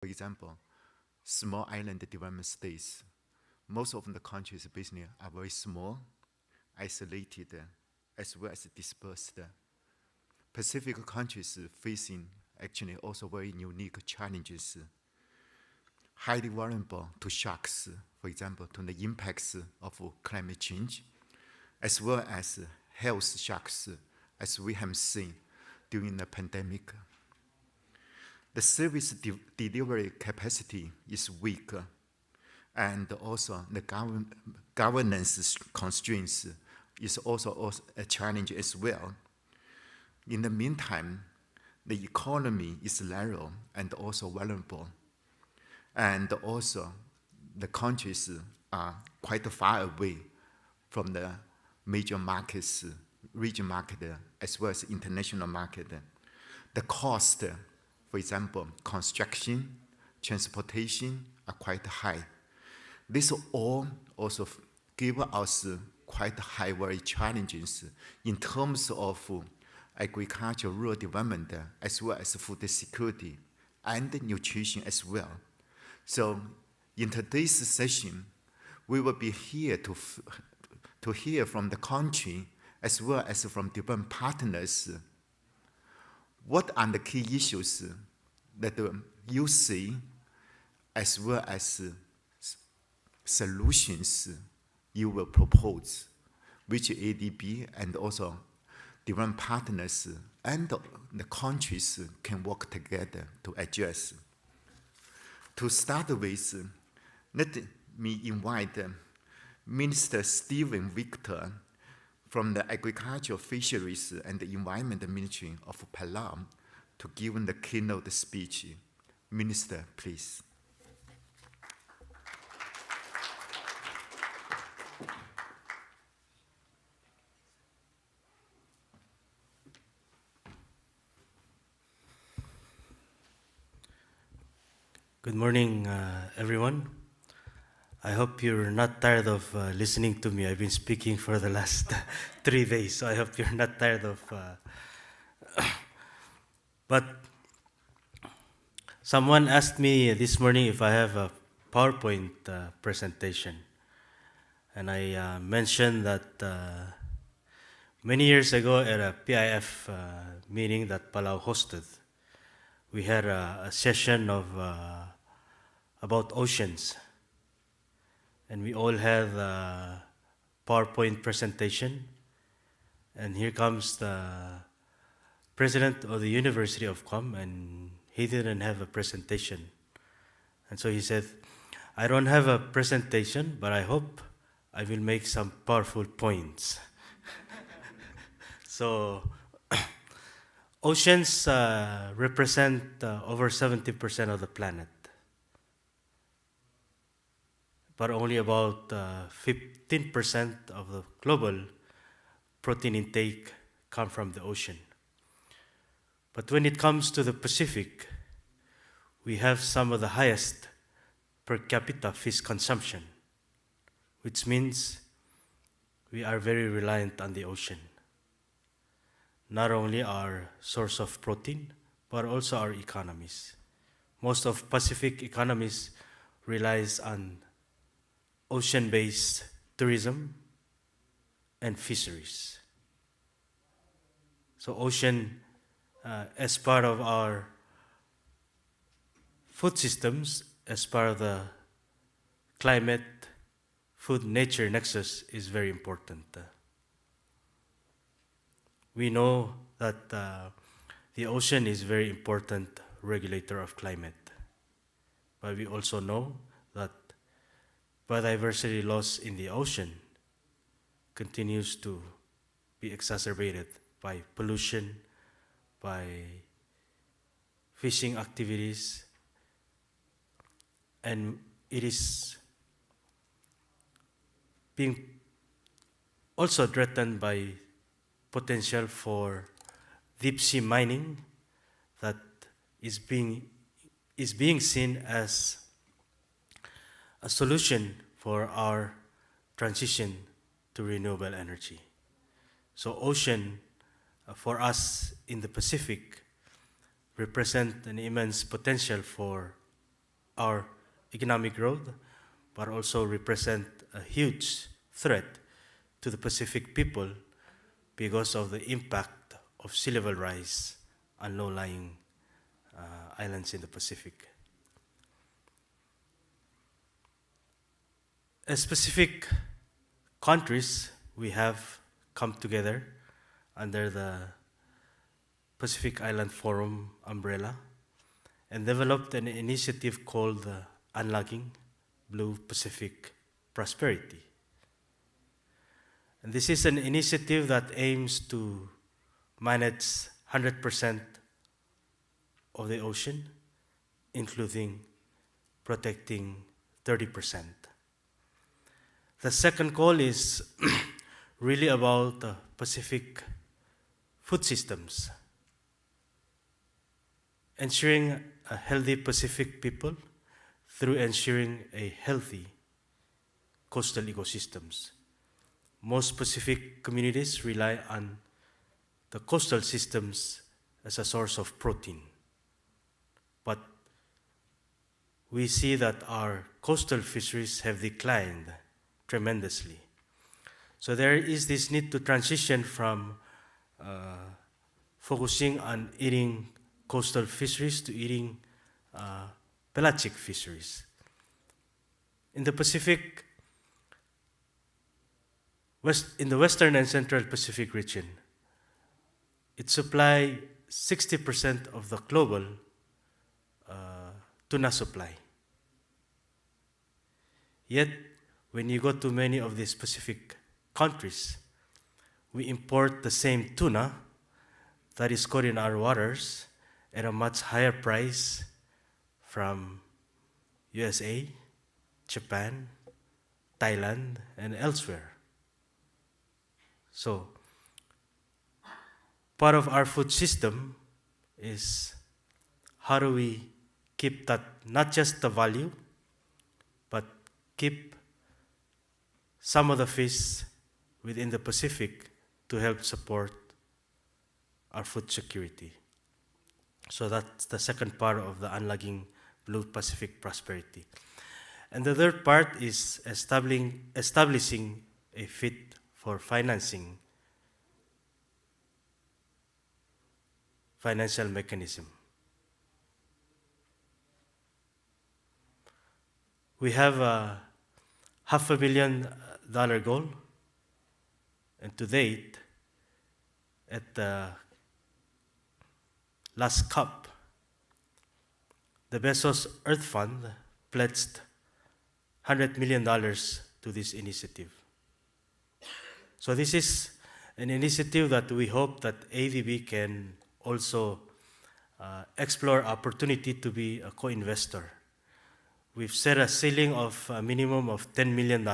For example, small island development states, most of the countries basically are very small, isolated, as well as dispersed. Pacific countries facing actually also very unique challenges, highly vulnerable to shocks, for example, to the impacts of climate change, as well as health shocks, as we have seen during the pandemic. The service delivery capacity is weak, and also the governance constraints is also a challenge as well. In the meantime, the economy is narrow and also vulnerable, and also the countries are quite far away from the major markets, regional market, as well as international market. The cost, for example, construction, transportation are quite high. This all also give us quite high very challenges in terms of agriculture, rural development, as well as food security and nutrition as well. So in today's session, we will be here to hear from the country as well as from different partners what are the key issues that you see, as well as solutions you will propose, which ADB and also different partners and the countries can work together to address. To start with, let me invite Minister Stephen Victor from the Agriculture, Fisheries and the Environment Ministry of Palau to give the keynote speech. Minister, please. Good morning, everyone. I hope you're not tired of listening to me. I've been speaking for the last 3 days, so I hope you're not tired of... But someone asked me this morning if I have a PowerPoint presentation. And I mentioned that many years ago at a PIF meeting that Palau hosted, we had a session of about oceans. And we all had a PowerPoint presentation. And here comes the president of the University of Guam, and he didn't have a presentation. And so he said, I don't have a presentation, but I hope I will make some powerful points. So oceans represent over 70% of the planet. But only about 15% of the global protein intake come from the ocean. But when it comes to the Pacific, we have some of the highest per capita fish consumption, which means we are very reliant on the ocean. Not only our source of protein, but also our economies. Most of Pacific economies relies on ocean-based tourism and fisheries. So ocean, as part of our food systems, as part of the climate-food-nexus is very important. We know that the ocean is a very important regulator of climate, but we also know that biodiversity loss in the ocean continues to be exacerbated by pollution, by fishing activities, and it is being also threatened by potential for deep sea mining that is being seen as a solution for our transition to renewable energy. So ocean, for us in the Pacific, represent an immense potential for our economic growth, but also represent a huge threat to the Pacific people because of the impact of sea level rise on low-lying islands in the Pacific. As Pacific countries, we have come together under the Pacific Island Forum umbrella and developed an initiative called the Unlocking Blue Pacific Prosperity. And this is an initiative that aims to manage 100% of the ocean, including protecting 30%. The second goal is really about Pacific food systems, ensuring a healthy Pacific people through ensuring a healthy coastal ecosystems. Most Pacific communities rely on the coastal systems as a source of protein. But we see that our coastal fisheries have declined tremendously. So there is this need to transition from focusing on eating coastal fisheries to eating pelagic fisheries. In the Pacific, in the Western and Central Pacific region, it supplies 60% of the global tuna supply. Yet, when you go to many of these Pacific countries, we import the same tuna that is caught in our waters at a much higher price from USA, Japan, Thailand, and elsewhere. So, part of our food system is how do we keep that, not just the value, but keep some of the fish within the Pacific to help support our food security. So that's the second part of the Unlocking Blue Pacific Prosperity. And the third part is establishing a fit for financing financial mechanism. We have a $500 million goal, and to date, at the last COP, the Bezos Earth Fund pledged $100 million to this initiative. So this is an initiative that we hope that ADB can also explore opportunity to be a co-investor. We've set a ceiling of a minimum of $10 million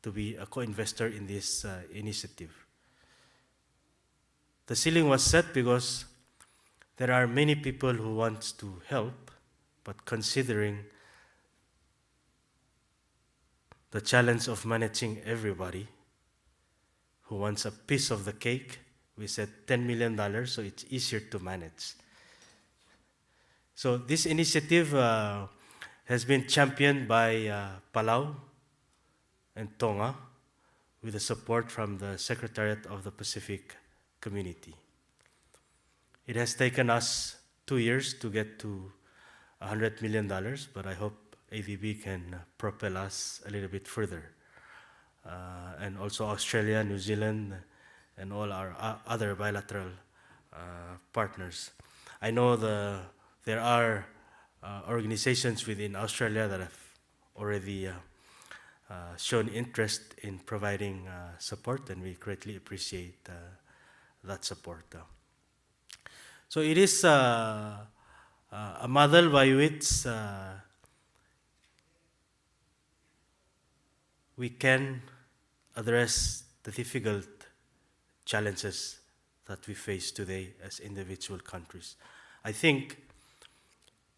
to be a co-investor in this initiative. The ceiling was set because there are many people who want to help, but considering the challenge of managing everybody who wants a piece of the cake, we said $10 million, so it's easier to manage. So this initiative has been championed by Palau and Tonga with the support from the Secretariat of the Pacific Community. It has taken us 2 years to get to $100 million, but I hope ADB can propel us a little bit further. And also Australia, New Zealand, and all our other bilateral partners. I know there are organizations within Australia that have already shown interest in providing support, and we greatly appreciate that support. So it is a model by which we can address the difficult challenges that we face today as individual countries. I think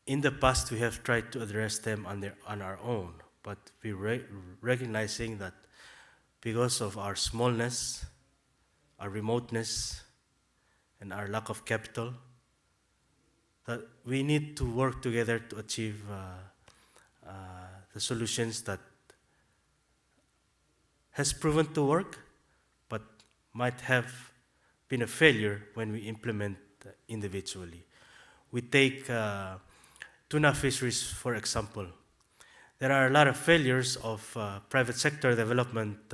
in the past we have tried to address them on our own, but we're recognizing that because of our smallness, our remoteness, and our lack of capital, that we need to work together to achieve the solutions that has proven to work, but might have been a failure when we implement individually. We take tuna fisheries, for example. There are a lot of failures of private sector development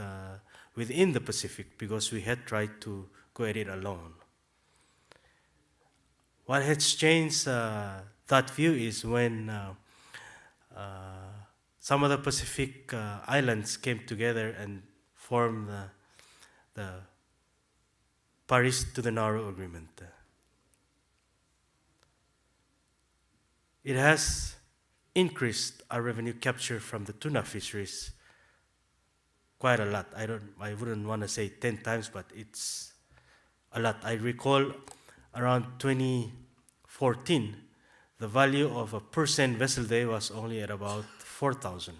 within the Pacific because we had tried to go at it alone. What has changed that view is when some of the Pacific islands came together and formed the Paris to the Nauru Agreement. It has increased our revenue capture from the tuna fisheries quite a lot. I wouldn't want to say 10 times, but it's a lot. I recall around 2014, the value of a per cent vessel day was only at about 4,000.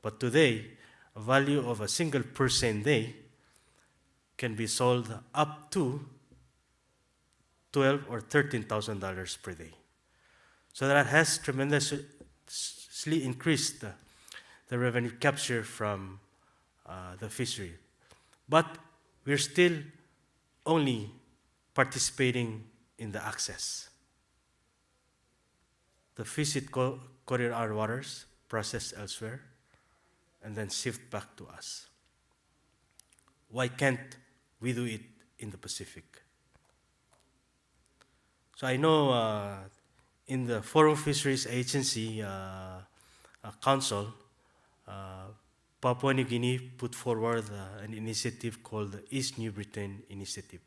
But today, a value of a single per cent day can be sold up to $12,000 or $13,000 per day. So that has tremendously increased the revenue capture from the fishery. But we're still only participating in the access. The fish it coated our waters, processed elsewhere, and then shipped back to us. Why can't we do it in the Pacific? So I know in the Forum Fisheries Agency Council, Papua New Guinea put forward an initiative called the East New Britain Initiative.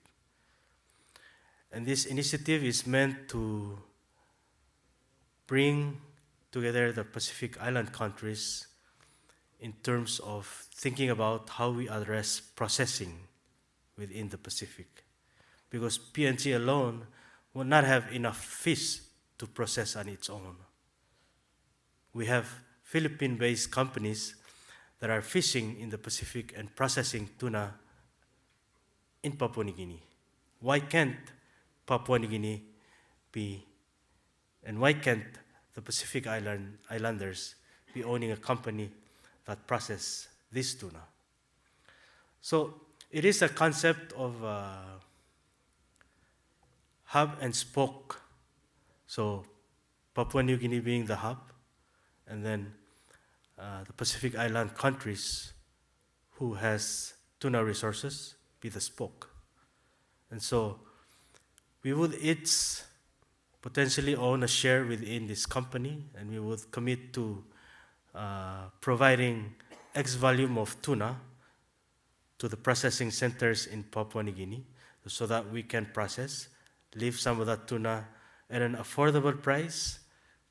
And this initiative is meant to bring together the Pacific Island countries in terms of thinking about how we address processing within the Pacific. Because PNG alone will not have enough fish to process on its own. We have Philippine-based companies that are fishing in the Pacific and processing tuna in Papua New Guinea. Why can't Papua New Guinea be, and why can't the Pacific Islanders be owning a company that processes this tuna? So it is a concept of hub and spoke. So Papua New Guinea being the hub, and then the Pacific Island countries who has tuna resources be the spoke. And so we would each potentially own a share within this company, and we would commit to providing X volume of tuna to the processing centers in Papua New Guinea so that we can process, leave some of that tuna at an affordable price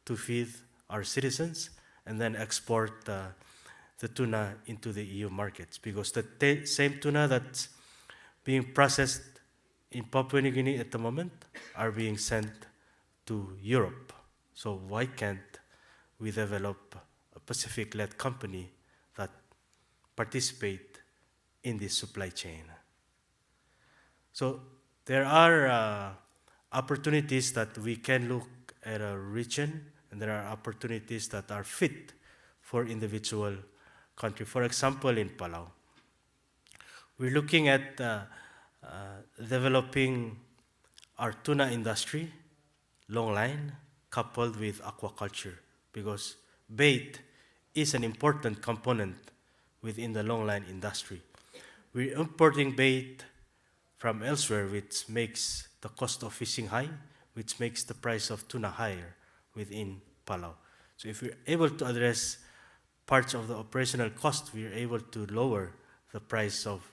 to feed our citizens, and then export the tuna into the EU markets. Because the same tuna that's being processed in Papua New Guinea at the moment are being sent to Europe. So why can't we develop a Pacific-led company that participate in this supply chain? So there are opportunities that we can look at a region, and there are opportunities that are fit for individual country. For example, in Palau, we're looking at developing our tuna industry, long line, coupled with aquaculture, because bait is an important component within the long line industry. We're importing bait from elsewhere, which makes the cost of fishing high, which makes the price of tuna higher within Palau. So if we're able to address parts of the operational cost, we're able to lower the price of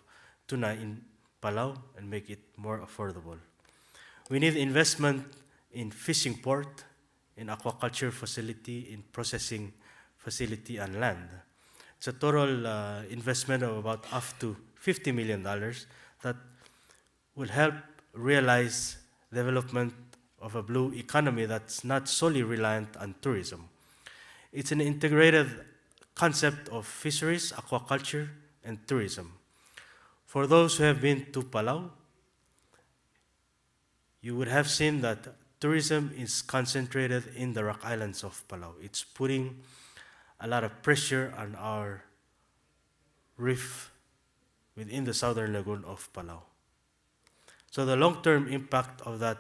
tuna in Palau and make it more affordable. We need investment in fishing port, in aquaculture facility, in processing facility and land. It's a total investment of about up to $50 million that will help realize development of a blue economy that's not solely reliant on tourism. It's an integrated concept of fisheries, aquaculture, and tourism. For those who have been to Palau, you would have seen that tourism is concentrated in the Rock Islands of Palau. It's putting a lot of pressure on our reef within the southern lagoon of Palau. So the long-term impact of that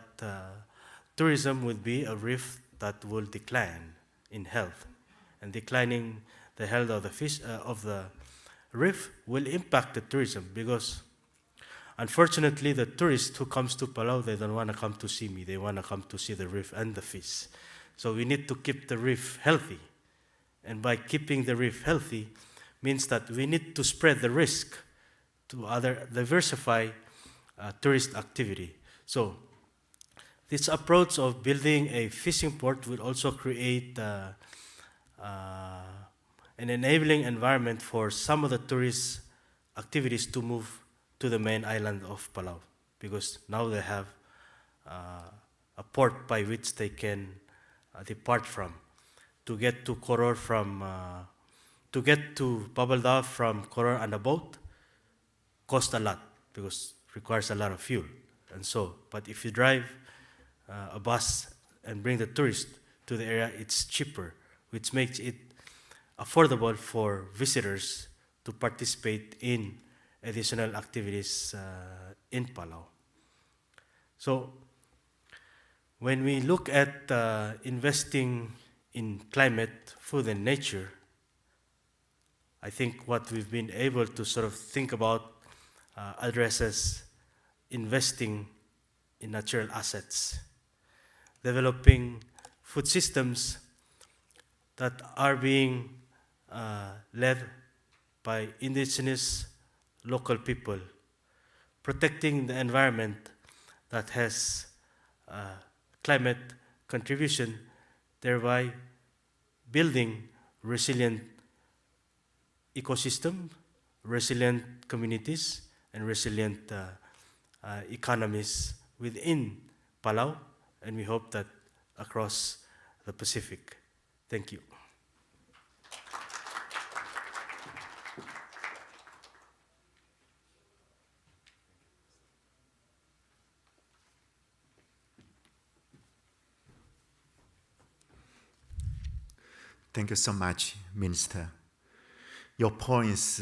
tourism would be a reef that will decline in health, and declining the health of the fish of the reef will impact the tourism, because unfortunately the tourist who comes to Palau, they don't want to come to see me, they want to come to see the reef and the fish. So we need to keep the reef healthy, and by keeping the reef healthy means that we need to spread the risk to other diversify tourist activity. So this approach of building a fishing port will also create an enabling environment for some of the tourist activities to move to the main island of Palau, because now they have a port by which they can depart from. To get to Koror to get to Babelda from Koror on a boat costs a lot, because it requires a lot of fuel. And so, but if you drive a bus and bring the tourist to the area, it's cheaper, which makes it affordable for visitors to participate in additional activities in Palau. So when we look at investing in climate, food, and nature, I think what we've been able to sort of think about addresses investing in natural assets, developing food systems that are being led by indigenous local people, protecting the environment that has climate contribution, thereby building resilient ecosystem, resilient communities, and resilient economies within Palau, and we hope that across the Pacific. Thank you. Thank you so much, Minister. Your points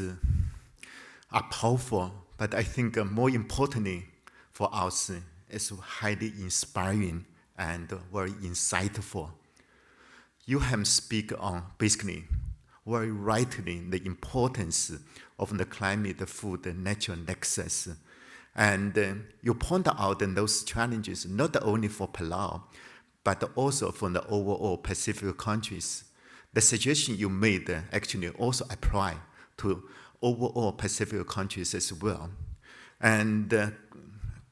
are powerful, but I think more importantly for us, it's highly inspiring and very insightful. You have speak on basically very rightly the importance of the climate-food-nexus. And you point out those challenges not only for Palau, but also for the overall Pacific countries. The suggestion you made actually also apply to overall Pacific countries as well. And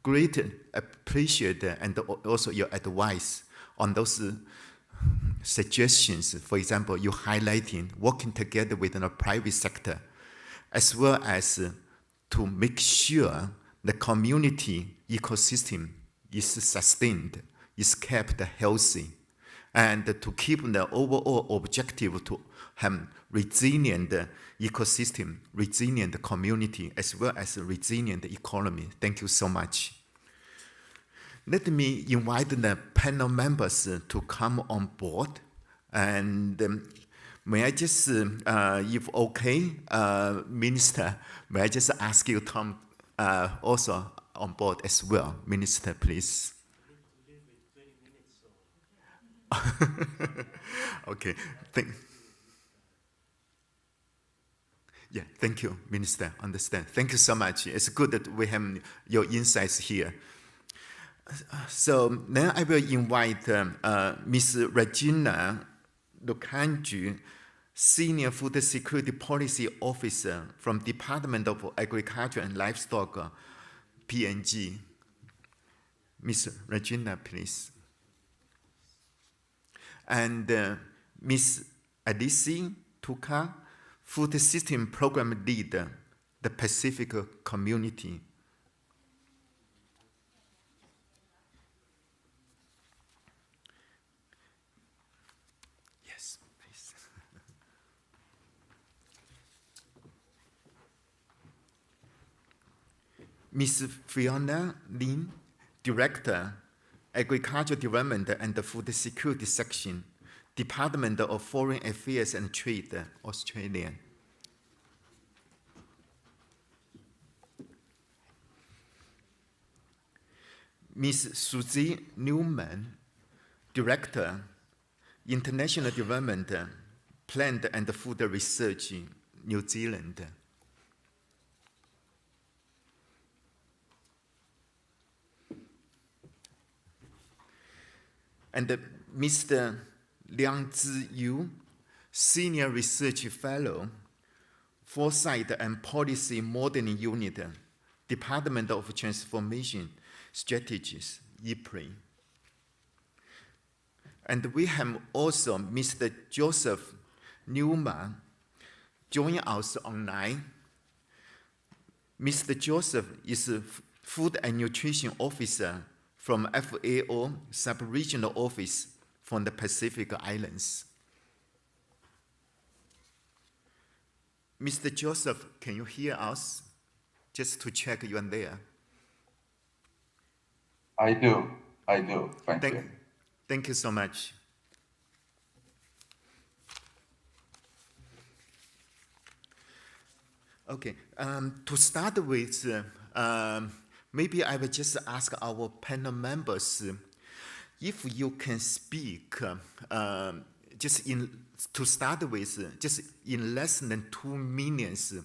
great appreciate and also your advice on those suggestions. For example, you highlighting working together with the private sector, as well as to make sure the community ecosystem is sustained, is kept healthy, and to keep the overall objective to have resilient ecosystem, resilient community, as well as resilient economy. Thank you so much. Let me invite the panel members to come on board. And may I just, if okay, Minister, may I just ask you to come also on board as well. Minister, please. Okay. Thank you, Minister. Understand. Thank you so much. It's good that we have your insights here. So now I will invite Ms. Regina Lukanju, Senior Food Security Policy Officer from Department of Agriculture and Livestock, PNG. Ms. Regina, please. And Ms. Adisi Tuka, Food System Program Lead, the Pacific Community. Yes, please. Ms. Fiona Lin, Director, Agricultural Development and the Food Security Section, Department of Foreign Affairs and Trade, Australia. Ms. Suzy Newman, Director, International Development, Plant and Food Research, New Zealand. And Mr. Liang Ziyu, Senior Research Fellow, Foresight and Policy Modeling Unit, Department of Transformation Strategies, IPRI. And we have also Mr. Joseph Newman joining us online. Mr. Joseph is a Food and Nutrition Officer from FAO Sub-Regional Office from the Pacific Islands. Mr. Joseph, can you hear us? Just to check you are there. I do. Thank you. Thank you so much. Okay, to start with, maybe I will just ask our panel members if you can speak to start with, just in less than 2 minutes.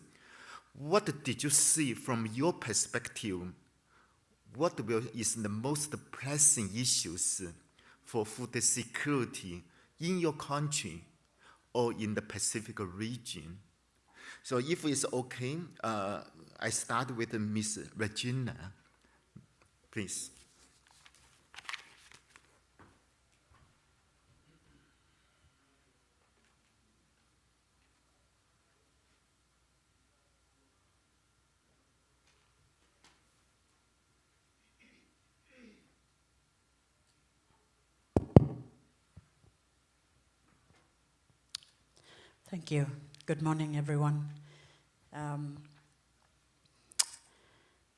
What did you see from your perspective? What is the most pressing issues for food security in your country or in the Pacific region? So if it's okay, I start with Ms. Regina, please. Thank you. Good morning, everyone.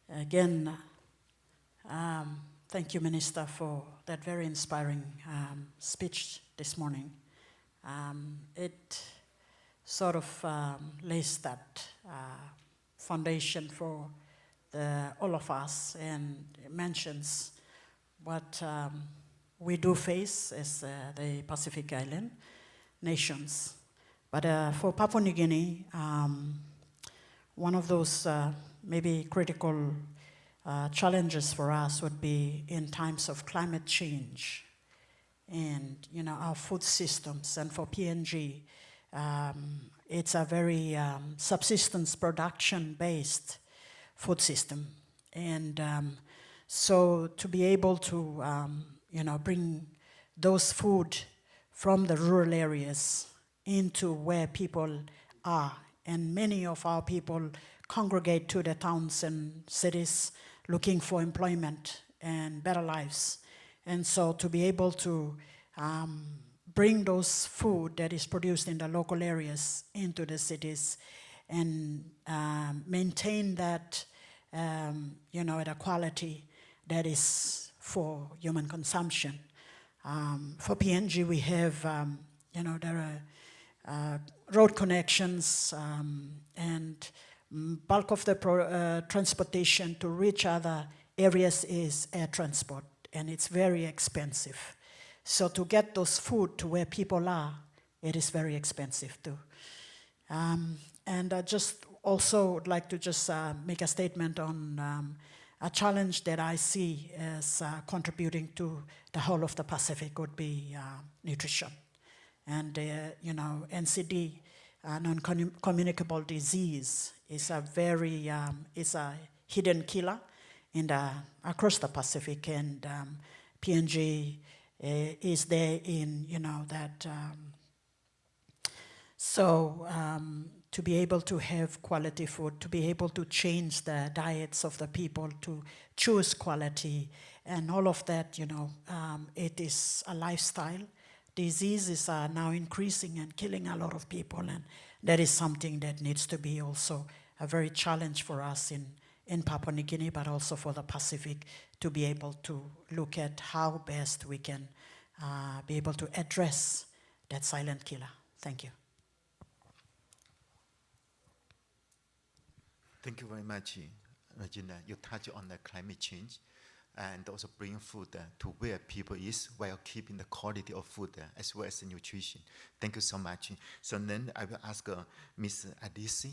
Again, thank you, Minister, for that very inspiring speech this morning. It sort of lays that foundation for all of us, and it mentions what we do face as the Pacific Island nations. But for Papua New Guinea, one of those maybe critical challenges for us would be in times of climate change and our food systems. And for PNG, it's a very subsistence production-based food system. And so to be able to bring those food from the rural areas into where people are, and many of our people congregate to the towns and cities looking for employment and better lives. And so to be able to bring those food that is produced in the local areas into the cities and maintain that at a quality that is for human consumption. For PNG, we have there are road connections and bulk of the transportation to reach other areas is air transport, and it's very expensive. So to get those food to where people are, it is very expensive too. And I just also would like to just make a statement on a challenge that I see as contributing to the whole of the Pacific would be nutrition. And NCD, non-communicable disease, is a very it's a hidden killer across the Pacific, and PNG is there in that. So to be able to have quality food, to be able to change the diets of the people, to choose quality, and all of that, it is a lifestyle. Diseases are now increasing and killing a lot of people, and that is something that needs to be also a very challenge for us in in Papua New Guinea, but also for the Pacific, to be able to look at how best we can be able to address that silent killer. Thank you. Thank you very much, Regina. You touch on the climate change and also bring food to where people is while keeping the quality of food as well as the nutrition. Thank you so much. So then I will ask Ms. Adisi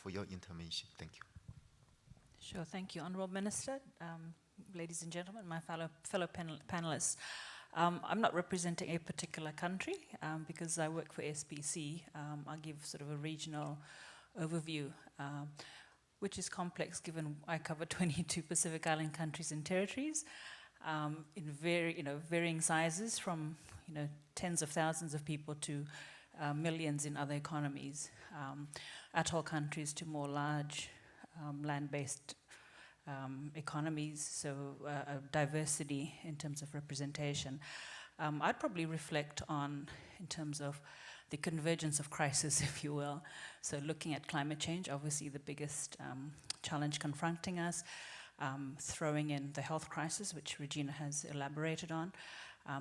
for your intervention. Thank you. Sure, thank you. Honourable Minister, ladies and gentlemen, my fellow panelists. I'm not representing a particular country because I work for SPC. I'll give sort of a regional overview, which is complex given I cover 22 Pacific Island countries and territories in varying sizes, from tens of thousands of people to millions in other economies, atoll countries to more large land-based economies, so diversity in terms of representation. I'd probably reflect on, in terms of the convergence of crisis, if you will. So looking at climate change, obviously the biggest challenge confronting us, throwing in the health crisis, which Regina has elaborated on,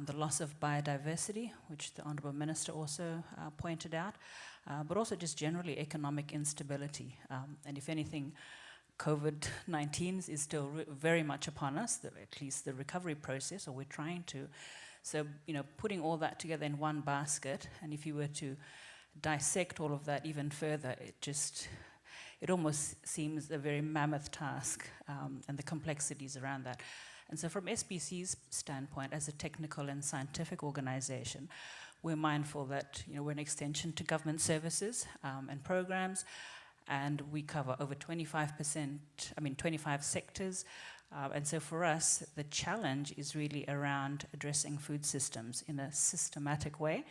the loss of biodiversity, which the Honourable Minister also pointed out, but also just generally economic instability. And if anything, COVID-19 is still very much upon us, at least the recovery process, or we're trying to. So, putting all that together in one basket, and if you were to dissect all of that even further, it almost seems a very mammoth task, and the complexities around that. And so from SPC's standpoint, as a technical and scientific organization, we're mindful that we're an extension to government services and programs, and we cover over 25 sectors. And so for us, the challenge is really around addressing food systems in a systematic way,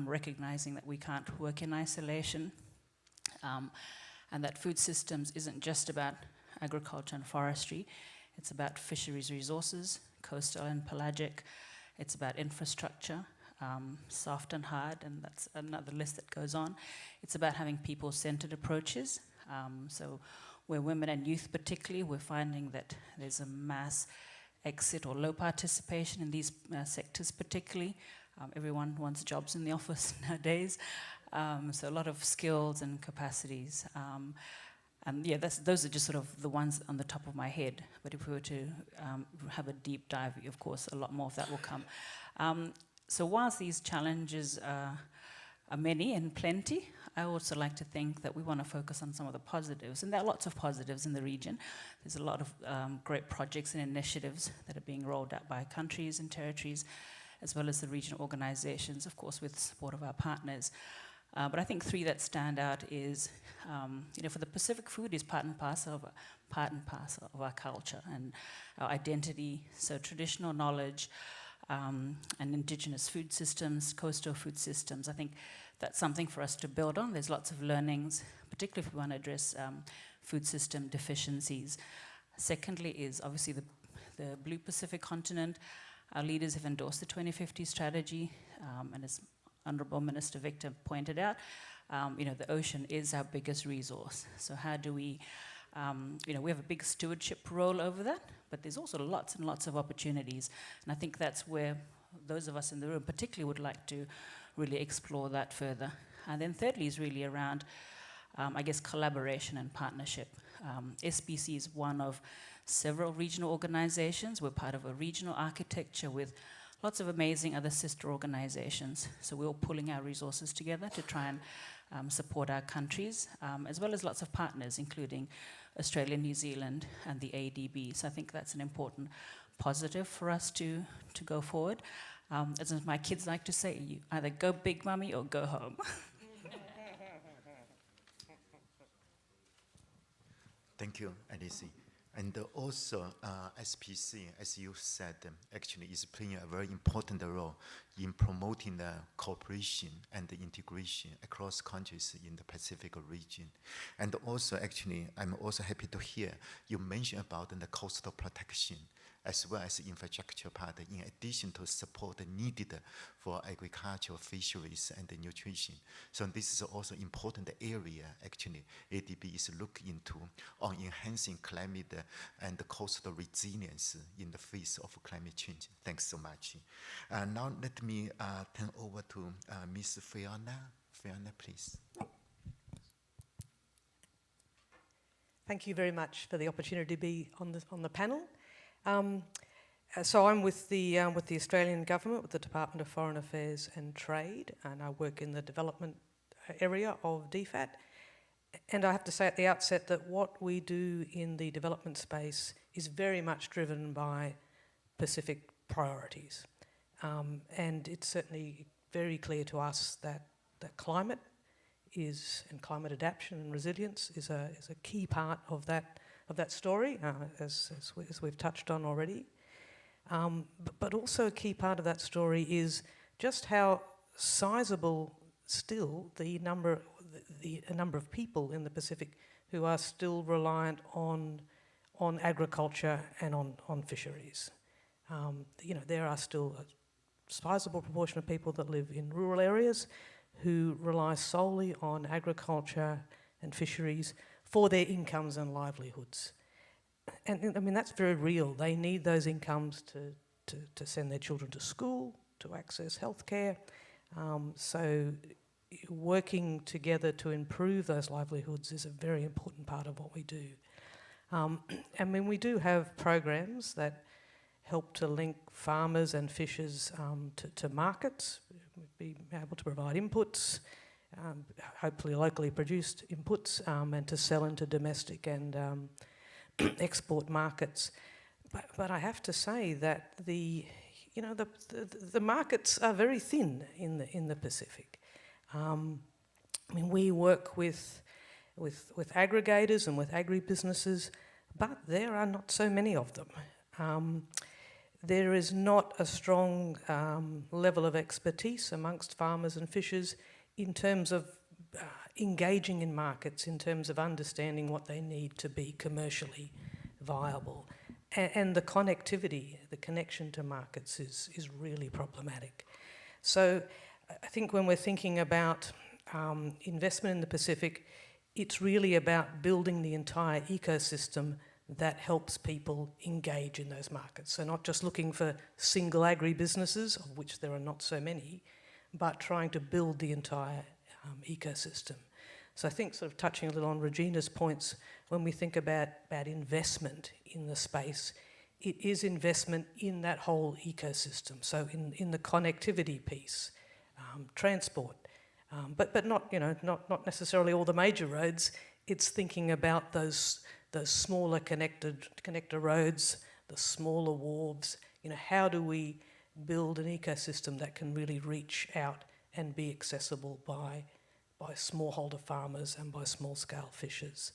recognizing that we can't work in isolation, and that food systems isn't just about agriculture and forestry. It's about fisheries resources, coastal and pelagic. It's about infrastructure, soft and hard, and that's another list that goes on. It's about having people-centered approaches. So where women and youth particularly, we're finding that there's a mass exit or low participation in these sectors particularly. Everyone wants jobs in the office nowadays. So a lot of skills and capacities. And yeah, those are just sort of the ones on the top of my head. But if we were to have a deep dive, of course, a lot more of that will come. So whilst these challenges are many and plenty, I also like to think that we want to focus on some of the positives. And there are lots of positives in the region. There's a lot of great projects and initiatives that are being rolled out by countries and territories, as well as the regional organizations, of course, with support of our partners. But I think three that stand out is, for the Pacific, food is part and parcel of our culture and our identity. So traditional knowledge and indigenous food systems, coastal food systems, I think that's something for us to build on. There's lots of learnings, particularly if we want to address food system deficiencies. Secondly is obviously the Blue Pacific continent. Our leaders have endorsed the 2050 strategy, and as Honourable Minister Victor pointed out, the ocean is our biggest resource. So how do we, we have a big stewardship role over that, but there's also lots and lots of opportunities. And I think that's where those of us in the room particularly would like to really explore that further. And then thirdly is really around, collaboration and partnership. SPC is one of several regional organizations. We're part of a regional architecture with lots of amazing other sister organizations. So we're all pulling our resources together to try and support our countries, as well as lots of partners, including Australia, New Zealand, and the ADB. So I think that's an important positive for us to go forward. As my kids like to say, you either go big, mummy, or go home. Thank you, Alice. And also, SPC, as you said, actually is playing a very important role in promoting the cooperation and the integration across countries in the Pacific region. And also, actually, I'm also happy to hear you mention about the coastal protection. as well as the infrastructure part, in addition to support needed for agriculture, fisheries, and nutrition. So this is also important area, actually, ADB is looking into on enhancing climate and coastal resilience in the face of climate change. Thanks so much. Now let me turn over to Ms. Fiona. Fiona, please. Thank you very much for the opportunity to be on the panel. So I'm with the Australian government, with the Department of Foreign Affairs and Trade, and I work in the development area of DFAT. And I have to say at the outset that what we do in the development space is very much driven by Pacific priorities. And it's certainly very clear to us that climate and climate adaptation and resilience is a key part of that story, as we've touched on already. But also a key part of that story is just how sizable still a number of people in the Pacific who are still reliant on agriculture and on fisheries. There are still a sizable proportion of people that live in rural areas who rely solely on agriculture and fisheries for their incomes and livelihoods. And I mean, that's very real. They need those incomes to send their children to school, to access healthcare. So working together to improve those livelihoods is a very important part of what we do. I mean, we do have programs that help to link farmers and fishers to markets. Be able to provide inputs, hopefully locally produced inputs, and to sell into domestic and export markets. But I have to say that the markets are very thin in the Pacific. I mean, we work with aggregators and with agribusinesses, but there are not so many of them. There is not a strong level of expertise amongst farmers and fishers in terms of engaging in markets, in terms of understanding what they need to be commercially viable. And the connectivity, the connection to markets is really problematic. So I think when we're thinking about investment in the Pacific, it's really about building the entire ecosystem that helps people engage in those markets. So not just looking for single agribusinesses, of which there are not so many, but trying to build the entire ecosystem. So I think, sort of touching a little on Regina's points, when we think about investment in the space, it is investment in that whole ecosystem. So in the connectivity piece, transport, but not necessarily all the major roads. It's thinking about those smaller connector roads, the smaller wharves. How do we build an ecosystem that can really reach out and be accessible by smallholder farmers and by small-scale fishers?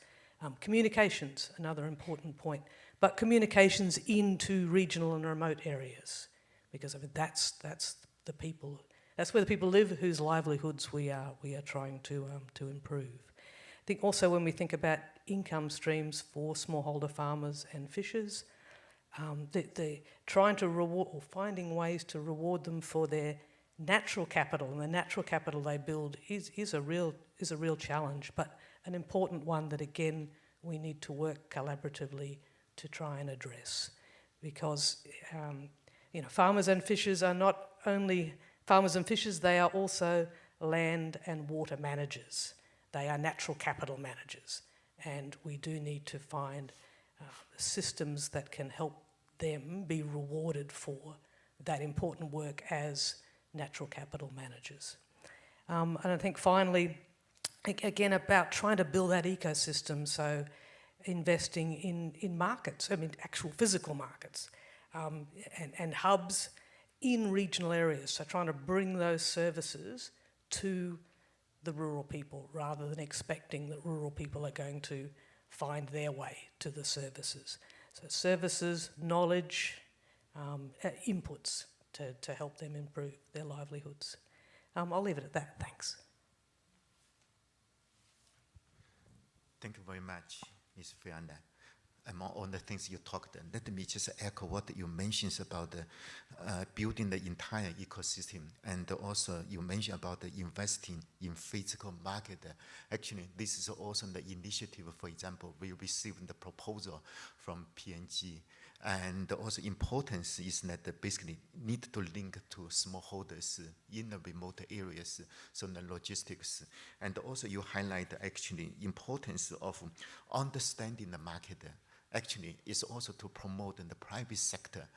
Communications, another important point, but communications into regional and remote areas, because that's the people. That's where the people live whose livelihoods we are trying to improve. I think also when we think about income streams for smallholder farmers and fishers, they're trying to reward or finding ways to reward them for their natural capital, and the natural capital they build is a real challenge, but an important one that again we need to work collaboratively to try and address, because farmers and fishers are not only farmers and fishers, they are also land and water managers. They are natural capital managers, and we do need to find systems that can help them be rewarded for that important work as natural capital managers. And I think finally, again, about trying to build that ecosystem, so investing in markets, actual physical markets, and hubs in regional areas, so trying to bring those services to the rural people rather than expecting that rural people are going to find their way to the services. So services, knowledge, inputs to help them improve their livelihoods. I'll leave it at that. Thanks. Thank you very much, Ms. Fiona. among all the things you talked, let me just echo what you mentioned about building the entire ecosystem, and also you mentioned about investing in physical market. Actually, this is also the initiative. For example, we received the proposal from P&G, and also importance is that basically need to link to smallholders in the remote areas, so the logistics. And also you highlight actually importance of understanding the market. Actually, is also to promote the private sector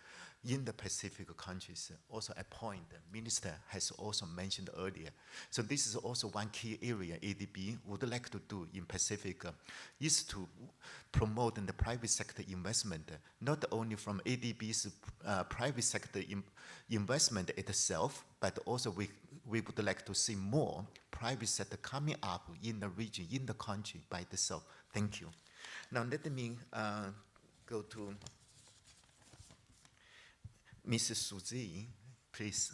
in the Pacific countries. Also a point the minister has also mentioned earlier. So this is also one key area ADB would like to do in Pacific, is to promote the private sector investment, not only from ADB's private sector investment itself, but also we would like to see more private sector coming up in the region, in the country by itself. Thank you. Now let me go to Mrs. Suzy, please.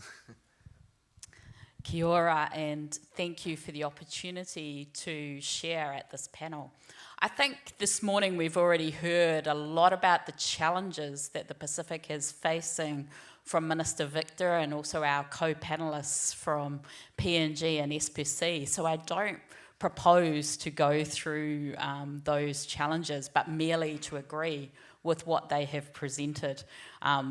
Kia ora, and thank you for the opportunity to share at this panel. I think this morning we've already heard a lot about the challenges that the Pacific is facing from Minister Victor and also our co-panelists from P&G and SPC. So I don't propose to go through those challenges, but merely to agree with what they have presented.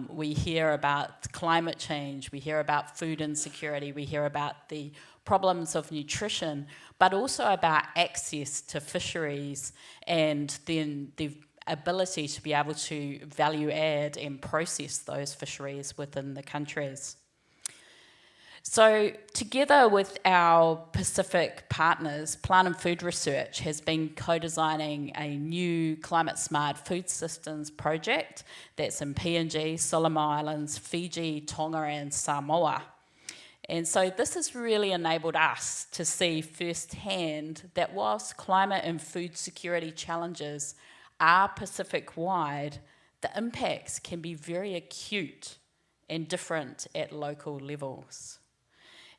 We hear about climate change, we hear about food insecurity, we hear about the problems of nutrition, but also about access to fisheries and then the ability to be able to value add and process those fisheries within the countries. So together with our Pacific partners, Plant and Food Research has been co-designing a new climate-smart food systems project that's in PNG, Solomon Islands, Fiji, Tonga and Samoa. And so this has really enabled us to see firsthand that whilst climate and food security challenges are Pacific-wide, the impacts can be very acute and different at local levels.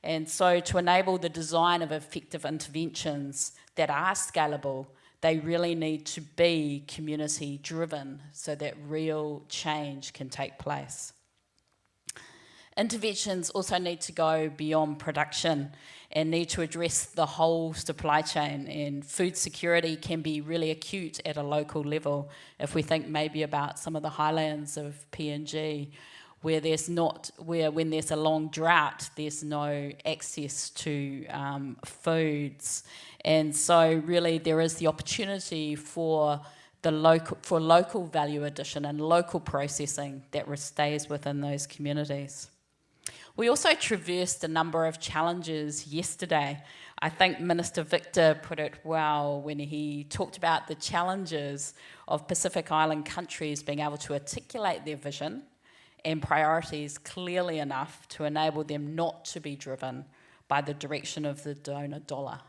And so to enable the design of effective interventions that are scalable, they really need to be community driven so that real change can take place. Interventions also need to go beyond production and need to address the whole supply chain, and food security can be really acute at a local level. If we think maybe about some of the highlands of PNG, where when there's a long drought, there's no access to foods. And so really there is the opportunity for local value addition and local processing that stays within those communities. We also traversed a number of challenges yesterday. I think Minister Victor put it well when he talked about the challenges of Pacific Island countries being able to articulate their vision and priorities clearly enough to enable them not to be driven by the direction of the donor dollar.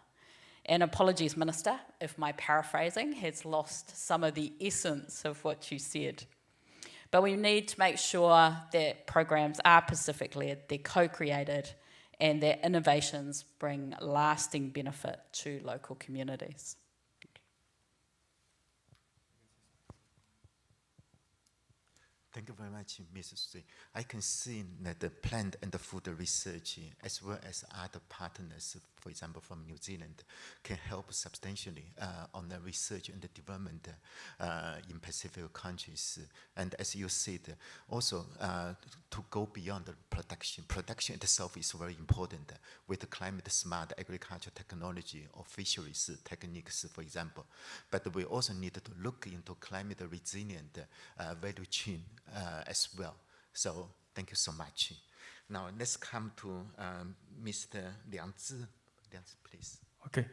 And apologies, Minister, if my paraphrasing has lost some of the essence of what you said. But we need to make sure that programs are Pacific-led, they're co-created, and that innovations bring lasting benefit to local communities. Thank you very much, Mrs. Sui. I can see that the plant and the food research, as well as other partners, for example, from New Zealand, can help substantially on the research and the development in Pacific countries. And as you said, also to go beyond the production. Production itself is very important with the climate-smart agriculture technology or fisheries techniques, for example. But we also need to look into climate-resilient value chain as well. So thank you so much. Now let's come to Mr. Liang Zi. Liang Zi, please. Okay.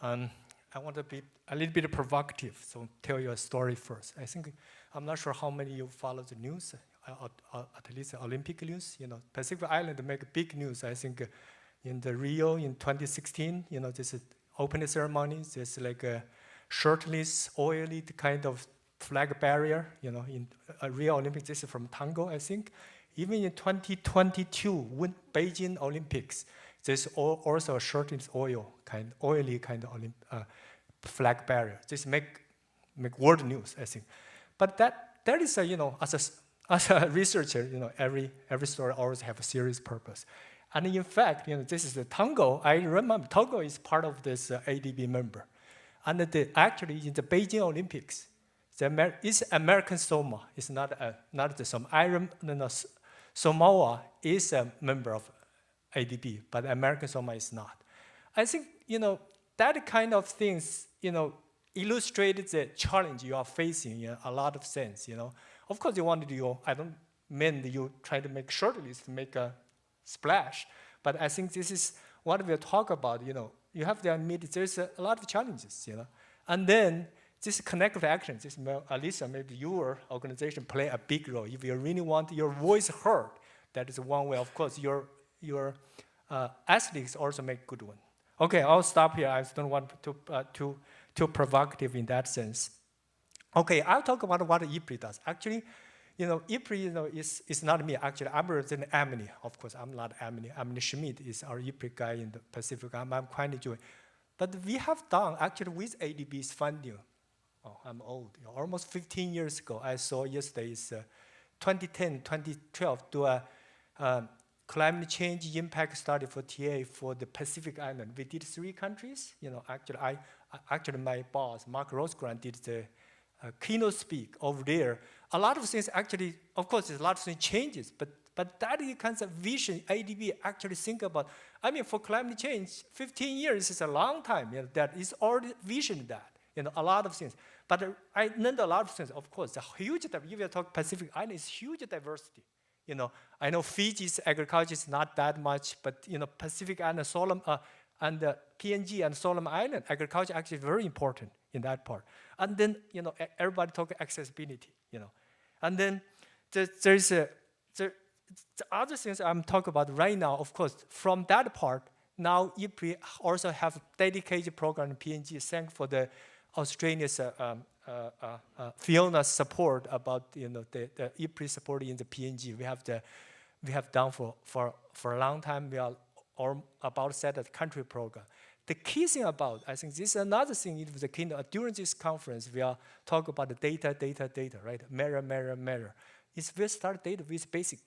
I want to be a little bit provocative, so tell you a story first. I'm not sure how many you follow the news, at least Olympic news. You know, Pacific Island make big news. I think in the Rio in 2016, you know, this is opening ceremony. There's like a shirtless, oily kind of flag barrier, you know, in Rio Olympics. This is from Tango, I think. Even in 2022, when Beijing Olympics, there's also a shirtless oily kind of flag barrier. This make make world news, I think. But that is a, as a researcher, every story always have a serious purpose. And in fact, this is the Togo. I remember Togo is part of this ADB member. And actually in the Beijing Olympics, it's American Samoa. It's not the Samoa. Samoa is a member of ADB, but American Samoa is not. I think, that kind of things, illustrated the challenge you are facing in a lot of sense, Of course, you want to do, I don't mean that you try to make shortlists to make a splash, but I think this is what we'll talk about, You have to admit there's a lot of challenges, And then this connective action, Alisa, maybe your organization play a big role. If you really want your voice heard, that is one way. Of course, your athletes also make good one. Okay, I'll stop here. I don't want to too provocative in that sense. Okay, I'll talk about what IPRI does. Actually, IPRI, is not me. Actually, I'm representing Amini. Of course, I'm not Amini. Amini Schmidt is our IPRI guy in the Pacific. I'm quite enjoying. But we have done, actually, with ADB's funding, I'm old, almost 15 years ago, I saw yesterday is 2010, 2012, do a climate change impact study for TA for the Pacific Island. We did 3 countries. Actually, my boss, Mark Rosegren, did the keynote speak over there. A lot of things actually, of course, there's a lot of things changes, but that is kind of vision ADB actually think about. I mean, for climate change, 15 years is a long time. That is already visioned that. A lot of things. But I learned a lot of things. Of course, the huge. If you talk Pacific Island, is huge diversity. I know Fiji's agriculture is not that much, but Pacific Island, Solomon, and PNG and Solomon Island agriculture actually very important in that part. And then everybody talk accessibility. And then there's the other things I'm talking about right now. Of course, from that part now, IPRI also have dedicated program in PNG. Thanks for the Australia's Fiona's support about the IPRI support in the PNG. We have done for a long time. We are about set a country program. The key thing about, I think this is another thing in the keynote during this conference. We are talking about the data, right? Measure. We start data with basic.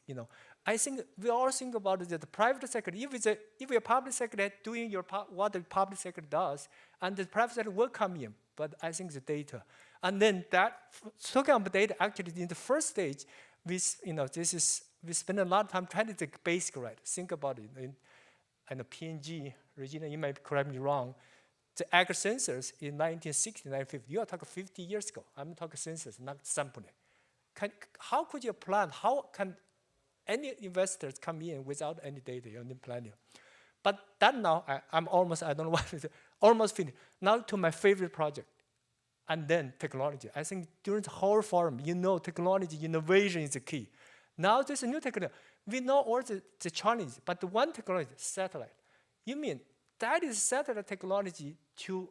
I think we all think about the private sector. If your public sector doing what the public sector does, and the private sector will come in. But I think the data, and then talking about data. Actually, in the first stage, we spend a lot of time trying to take basic right. Think about it. And the PNG, Regina, you might correct me wrong. The agri census in 1960, 1950. You are talking 50 years ago. I'm talking census, not sampling. How could you plan? How can any investors come in without any data on the planning? But that now, I'm almost, I don't know what it is, almost finished. Now to my favorite project, and then technology. I think during the whole forum, technology, innovation is the key. Now there's a new technology. We know all the challenges, but the one technology, satellite. You mean that is satellite technology to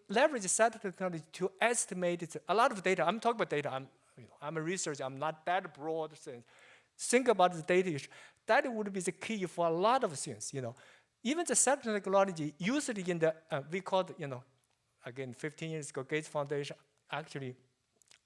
leverage satellite technology to estimate a lot of data. I'm talking about data. I'm a researcher. I'm not that broad sense. Think about the data issue. That would be the key for a lot of things. Even the satellite technology usually in the we called again 15 years ago, Gates Foundation actually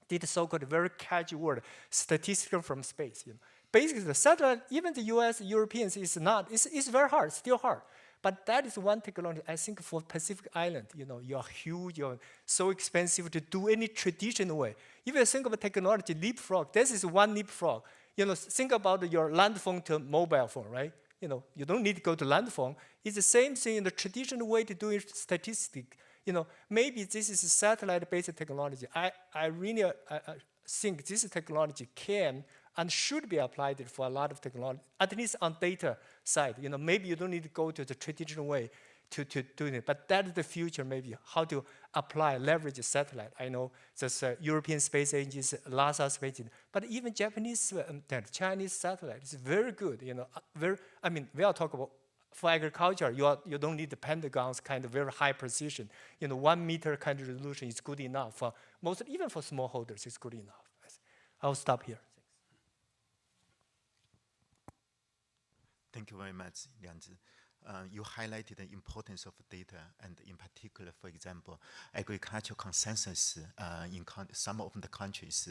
did a so-called very catchy word, statistical from space. Basically, the satellite, even the US, Europeans, it's very hard, still hard. But that is one technology, I think, for Pacific Island. You're huge, you're so expensive to do any traditional way. If you think about technology, leapfrog, this is one leapfrog. Think about your land phone to mobile phone, right? You don't need to go to land phone. It's the same thing in the traditional way to do statistics. Maybe this is a satellite-based technology. I really think this technology can and should be applied for a lot of technology, at least on data side. Maybe you don't need to go to the traditional way to do it, but that is the future. Maybe how to leverage satellite. I know there's European space agencies, NASA space agency, but even Japanese, Chinese satellite is very good. We are talking about. For agriculture, you don't need the Pentagon's kind of very high precision. 1 meter kind of resolution is good enough for most, even for smallholders, it's good enough. I'll stop here. Thank you very much, Liangzi. you highlighted the importance of data, and in particular, for example, agricultural consensus in some of the countries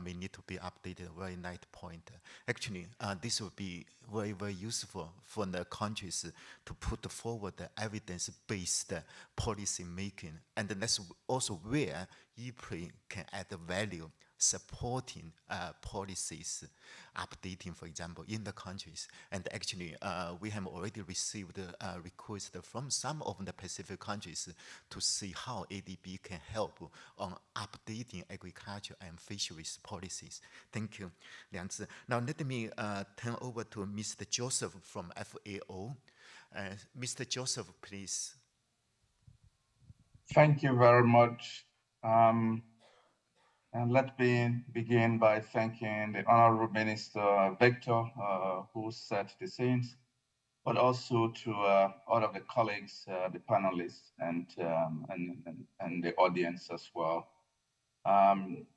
may need to be updated. Very nice point. Actually, this would be very, very useful for the countries to put forward the evidence-based policy making, and that's also where EPRI can add value, supporting policies, updating, for example, in the countries. And actually, we have already received requests from some of the Pacific countries to see how ADB can help on updating agriculture and fisheries policies. Thank you, Liang Zi. Now let me turn over to Mr. Joseph from FAO. Mr. Joseph, please. Thank you very much. And let me begin by thanking the Honorable Minister Victor, who set the scenes, but also to all of the colleagues, the panelists, and the audience as well. FAO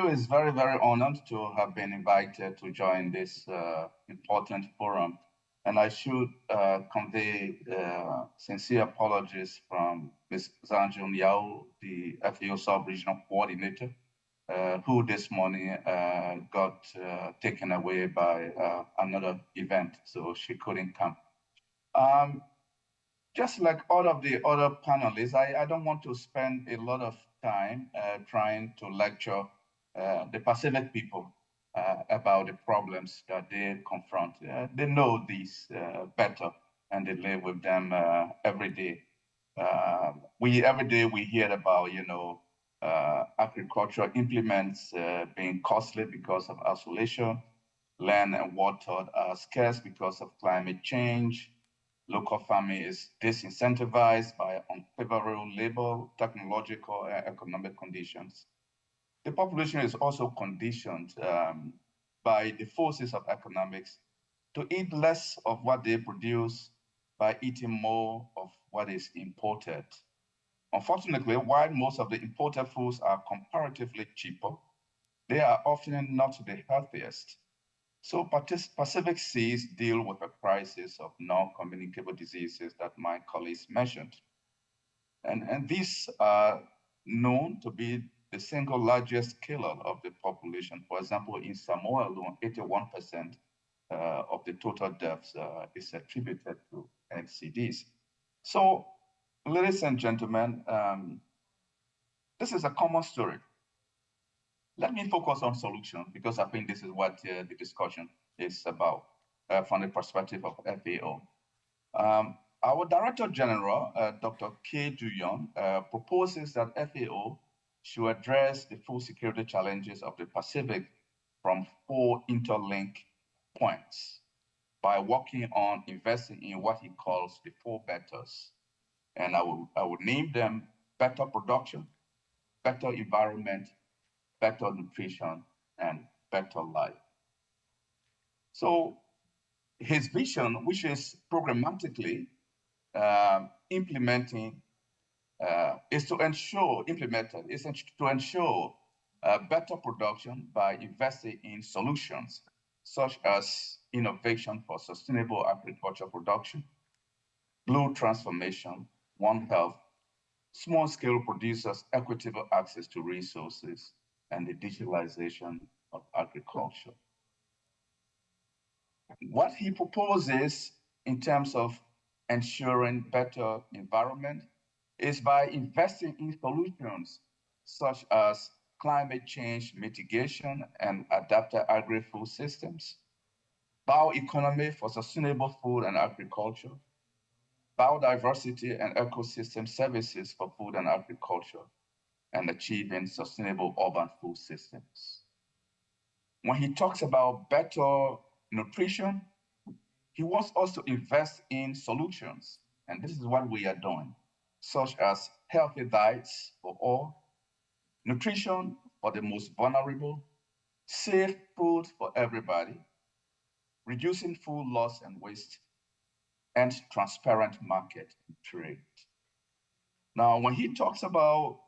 is very, very honored to have been invited to join this important forum. And I should convey sincere apologies from Ms. Zhang Yao, the FAO Sub-Regional Coordinator, who this morning got taken away by another event, so she couldn't come. Just like all of the other panelists, I don't want to spend a lot of time trying to lecture the Pacific people about the problems that they confront. They know these better, and they live with them every day. Every day we hear about, agricultural implements being costly because of isolation, land and water are scarce because of climate change, local farming is disincentivized by unfavorable labor, technological, and economic conditions. The population is also conditioned by the forces of economics to eat less of what they produce by eating more of what is imported. Unfortunately, while most of the imported foods are comparatively cheaper, they are often not the healthiest. So Pacific Seas deal with a crisis of non-communicable diseases that my colleagues mentioned. And these are known to be the single largest killer of the population. For example, in Samoa alone, 81% of the total deaths is attributed to NCDs. So, ladies and gentlemen, this is a common story. Let me focus on solutions because I think this is what the discussion is about from the perspective of FAO. Our Director General, Dr. K. Duyon, proposes that FAO should address the food security challenges of the Pacific from 4 interlinked points by working on investing in what he calls the 4 betters. And I will name them better production, better environment, better nutrition, and better life. So his vision, which is programmatically implementing, is to ensure better production by investing in solutions such as innovation for sustainable agriculture production, blue transformation, One Health, small-scale producers' equitable access to resources, and the digitalization of agriculture. What he proposes in terms of ensuring better environment is by investing in solutions such as climate change mitigation and adapted agri-food systems, bioeconomy for sustainable food and agriculture, biodiversity and ecosystem services for food and agriculture, and achieving sustainable urban food systems. When he talks about better nutrition, he wants us to invest in solutions, and this is what we are doing, such as healthy diets for all, nutrition for the most vulnerable, safe food for everybody, reducing food loss and waste, and transparent market and trade. Now, when he talks about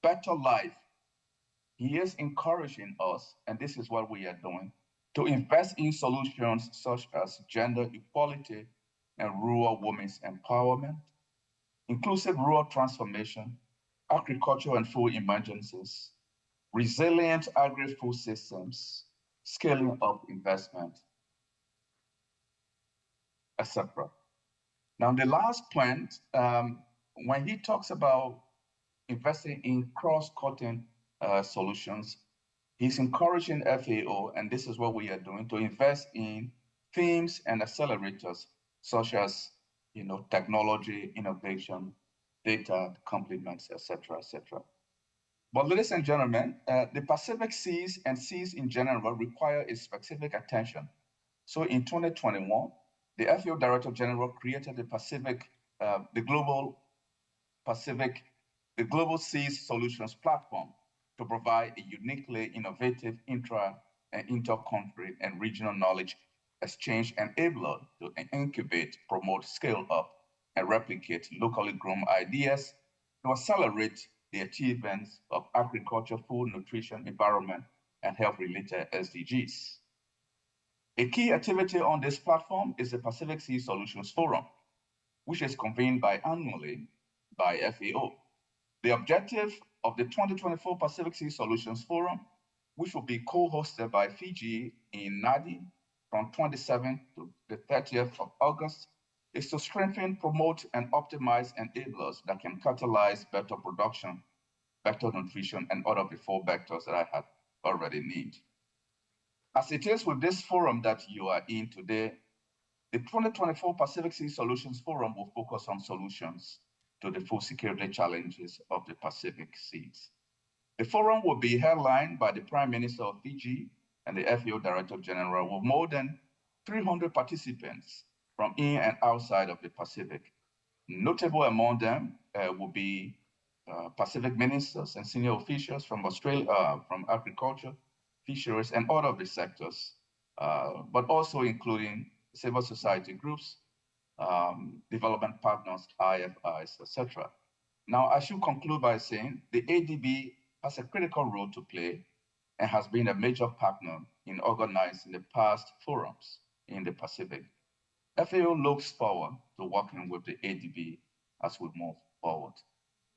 better life, he is encouraging us, and this is what we are doing, to invest in solutions such as gender equality, and rural women's empowerment, inclusive rural transformation, agriculture and food emergencies, resilient agri-food systems, scaling up investment, etc. Now, the last point, when he talks about investing in cross-cutting solutions, he's encouraging FAO, and this is what we are doing, to invest in themes and accelerators such as technology, innovation, data, complements, etc., etc. But ladies and gentlemen, the Pacific seas and seas in general require a specific attention. So in 2021, the FAO Director General created the Global Seas Solutions Platform to provide a uniquely innovative intra and inter-country and regional knowledge exchange enabler to incubate, promote, scale up, and replicate locally grown ideas to accelerate the achievements of agriculture, food, nutrition, environment, and health-related SDGs. A key activity on this platform is the Pacific Sea Solutions Forum, which is convened annually by FAO. The objective of the 2024 Pacific Sea Solutions Forum, which will be co-hosted by Fiji in Nadi from 27th to the 30th of August, is to strengthen, promote, and optimize enablers that can catalyze better production, better nutrition, and other before vectors that I have already named. As it is with this forum that you are in today, the 2024 Pacific Sea Solutions Forum will focus on solutions to the food security challenges of the Pacific Seas. The forum will be headlined by the Prime Minister of Fiji and the FAO Director General, with more than 300 participants from in and outside of the Pacific. Notable among them will be Pacific ministers and senior officials from Australia, from agriculture, fisheries, and all of the sectors, but also including civil society groups, development partners, IFIs, etc. Now, I should conclude by saying the ADB has a critical role to play and has been a major partner in organizing the past forums in the Pacific. FAO looks forward to working with the ADB as we move forward.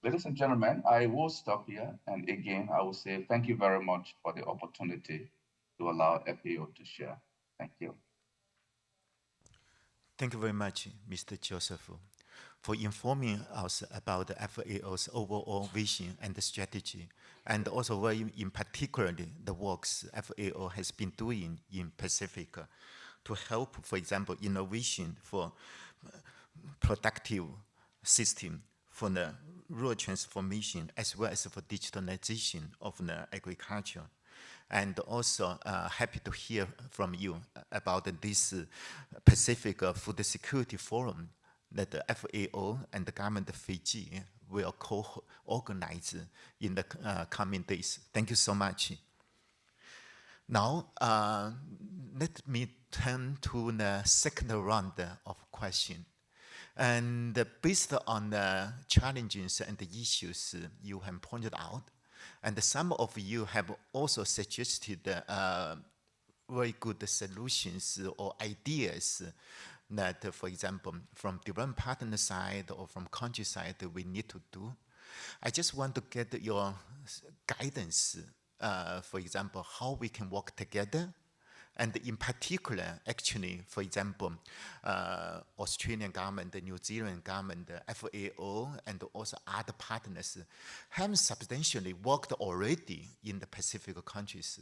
Ladies and gentlemen, I will stop here. And again, I will say thank you very much for the opportunity to allow FAO to share. Thank you. Thank you very much, Mr. Joseph, for informing us about the FAO's overall vision and the strategy, and also very in particular the works FAO has been doing in Pacific to help, for example, innovation for productive system, for the rural transformation, as well as for digitalization of the agriculture. And also happy to hear from you about this Pacific Food Security Forum that the FAO and the government of Fiji will co-organize in the coming days. Thank you so much. Now, let me turn to the second round of questions. And based on the challenges and the issues you have pointed out, and some of you have also suggested very good solutions or ideas that, for example, from development partner side or from country side we need to do. I just want to get your guidance, for example, how we can work together. And in particular, actually, for example, Australian government, the New Zealand government, the FAO, and also other partners have substantially worked already in the Pacific countries.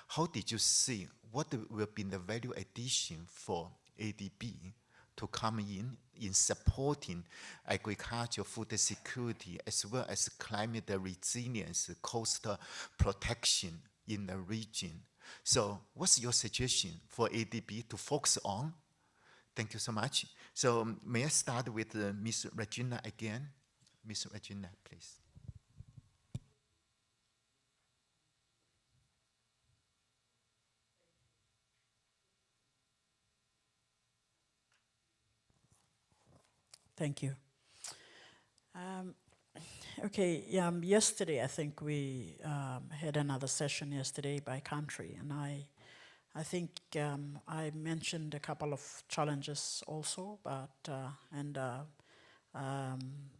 How did you see what will be the value addition for ADB to come in supporting agriculture, food security, as well as climate resilience, coastal protection in the region? So what's your suggestion for ADB to focus on? Thank you so much. So may I start with Ms. Regina again? Ms. Regina, please. Thank you. Okay, yesterday I think we had another session yesterday by country, and I I think I mentioned a couple of challenges also, but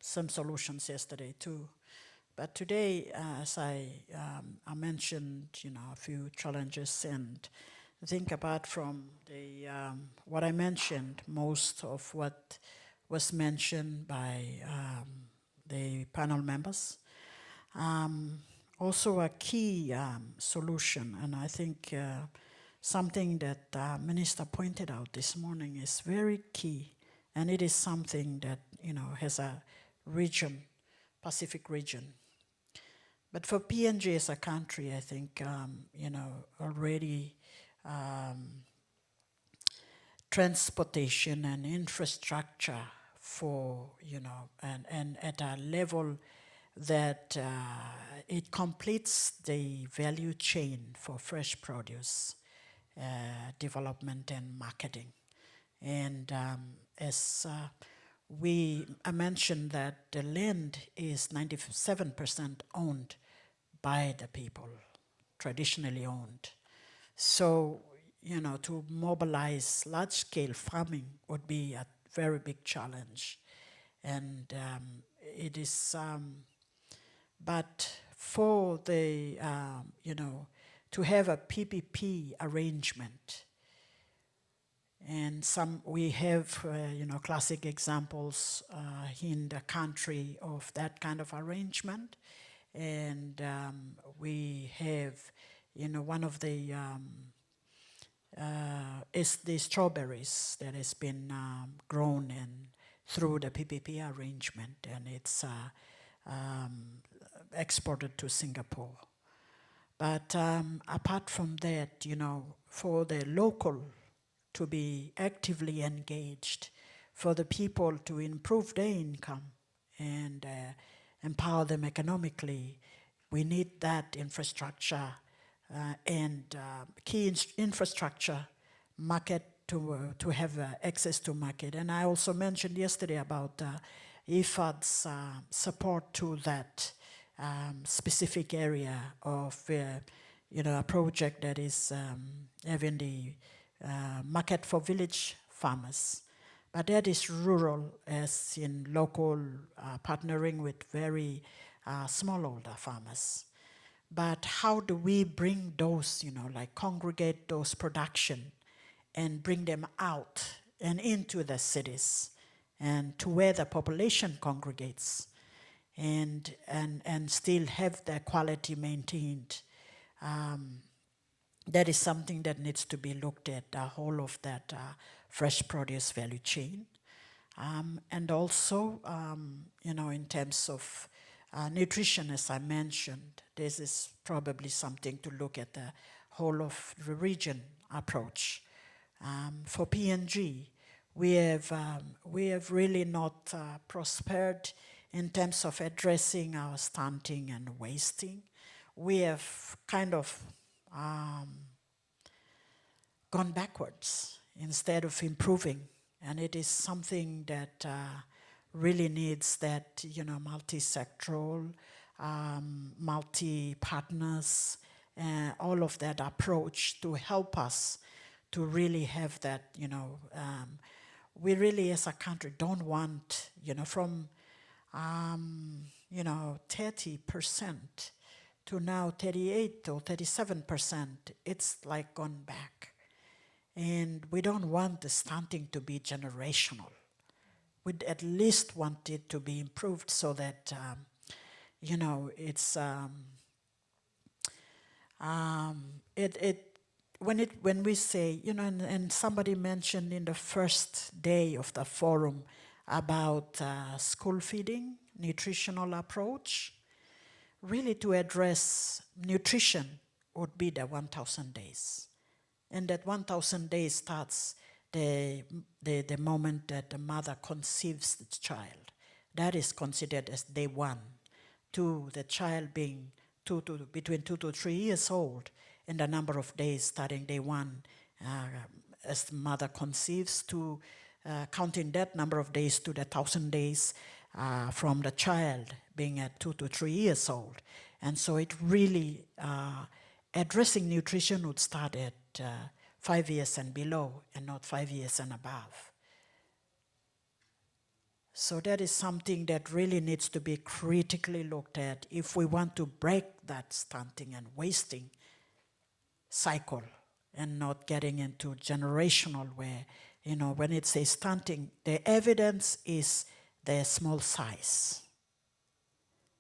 some solutions yesterday too. But today, as I mentioned, a few challenges, and I think apart from the what I mentioned, most of what was mentioned by the panel members. Also a key solution, and I think something that Minister pointed out this morning is very key, and it is something that has a region, Pacific region. But for PNG as a country, I think already transportation and infrastructure for and at a level that it completes the value chain for fresh produce development and marketing. And as I mentioned that the land is 97% owned by the people, traditionally owned. So, to mobilize large-scale farming would be a very big challenge. And it is, but for the, to have a PPP arrangement, and we have, classic examples in the country of that kind of arrangement. And we have, one of the, is the strawberries that has been grown through the PPP arrangement, and it's exported to Singapore. But apart from that, for the local to be actively engaged, for the people to improve their income and empower them economically, we need that infrastructure and key infrastructure, market to have access to market. And I also mentioned yesterday about IFAD's support to that specific area of a project that is having the market for village farmers. But that is rural, as in local, partnering with very smallholder farmers. But how do we bring those, congregate those production and bring them out and into the cities and to where the population congregates and still have their quality maintained? That is something that needs to be looked at, the whole of that fresh produce value chain. And also, in terms of nutrition, as I mentioned, this is probably something to look at the whole of the region approach. For PNG, we have really not prospered in terms of addressing our stunting and wasting. We have kind of gone backwards instead of improving, and it is something that really needs that multi-sectoral, multi-partners, all of that approach to help us to really have that. We really, as a country, don't want from 30% to now 38 or 37%. It's like gone back. And we don't want the stunting to be generational. We'd at least want it to be improved so that, it's, when we say, and somebody mentioned in the first day of the forum about school feeding, nutritional approach, really to address nutrition would be the 1,000 days. And that 1,000 days starts the moment that the mother conceives the child. That is considered as day one, to the child being between 2 to 3 years old, and the number of days starting day one as the mother conceives, to counting that number of days to the 1,000 days from the child being at 2 to 3 years old. And so it really, addressing nutrition would start at 5 years and below and not 5 years and above. So that is something that really needs to be critically looked at if we want to break that stunting and wasting cycle and not getting into generational where, when it says stunting, the evidence is their small size.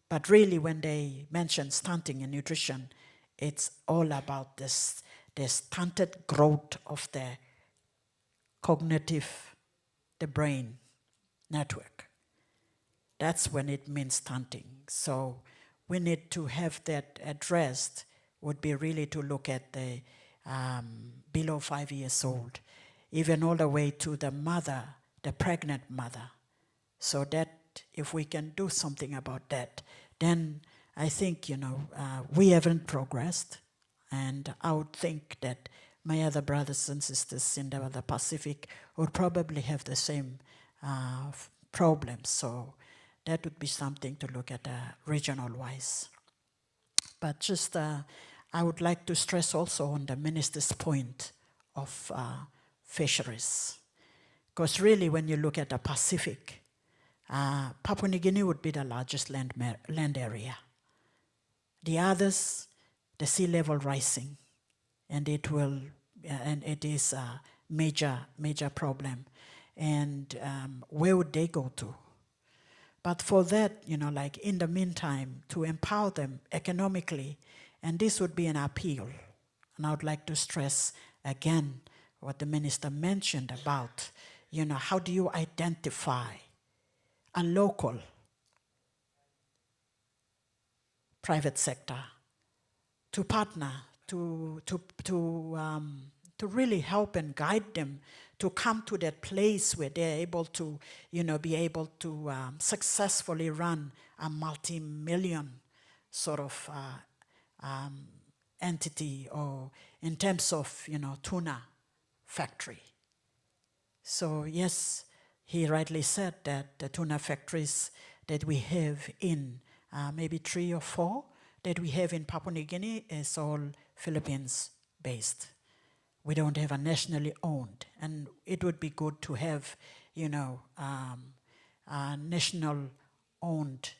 But really when they mention stunting in nutrition, it's all about this, the stunted growth of the cognitive, the brain network. That's when it means stunting. So we need to have that addressed, would be really to look at the below 5 years old, even all the way to the mother, the pregnant mother. So that if we can do something about that, then I think, we haven't progressed. And I would think that my other brothers and sisters in the Pacific would probably have the same problems. So that would be something to look at regional-wise. But just, I would like to stress also on the minister's point of fisheries. Because really when you look at the Pacific, Papua New Guinea would be the largest land area. The others, the sea level rising, and it is a major problem. And where would they go to? But for that, like in the meantime, to empower them economically, and this would be an appeal. And I would like to stress again what the minister mentioned about, how do you identify a local private sector to partner, to really help and guide them to come to that place where they're able to, be able to successfully run a multi-million sort of entity, or in terms of, tuna factory. So yes, he rightly said that the tuna factories that we have in maybe 3 or 4 that we have in Papua New Guinea is all Philippines based. We don't have a nationally owned, and it would be good to have, a national owned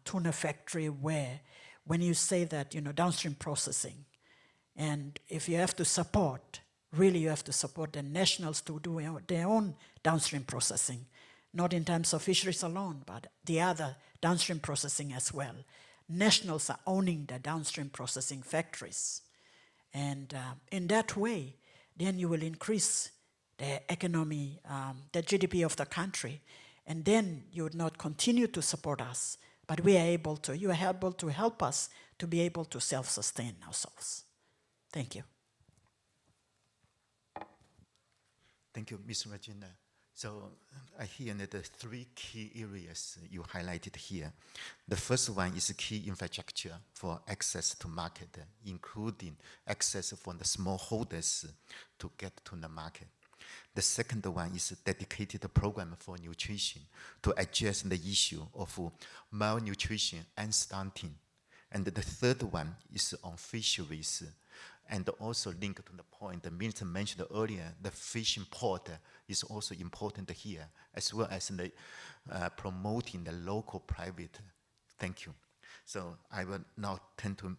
tuna factory where, when you say that, downstream processing, and if you have to support, really you have to support the nationals to do their own downstream processing, not in terms of fisheries alone, but the other downstream processing as well. Nationals are owning the downstream processing factories. And in that way, then you will increase the economy, the GDP of the country, and then you would not continue to support us, but you are able to help us to be able to self-sustain ourselves. Thank you. Thank you, Ms. Regina. So I hear that the 3 key areas you highlighted here. The first one is key infrastructure for access to market, including access for the smallholders to get to the market. The second one is a dedicated program for nutrition to address the issue of malnutrition and stunting. And the third one is on fisheries, and also linked to the point the minister mentioned earlier, the fishing port is also important here, as well as the promoting the local private. Thank you. So I will now turn to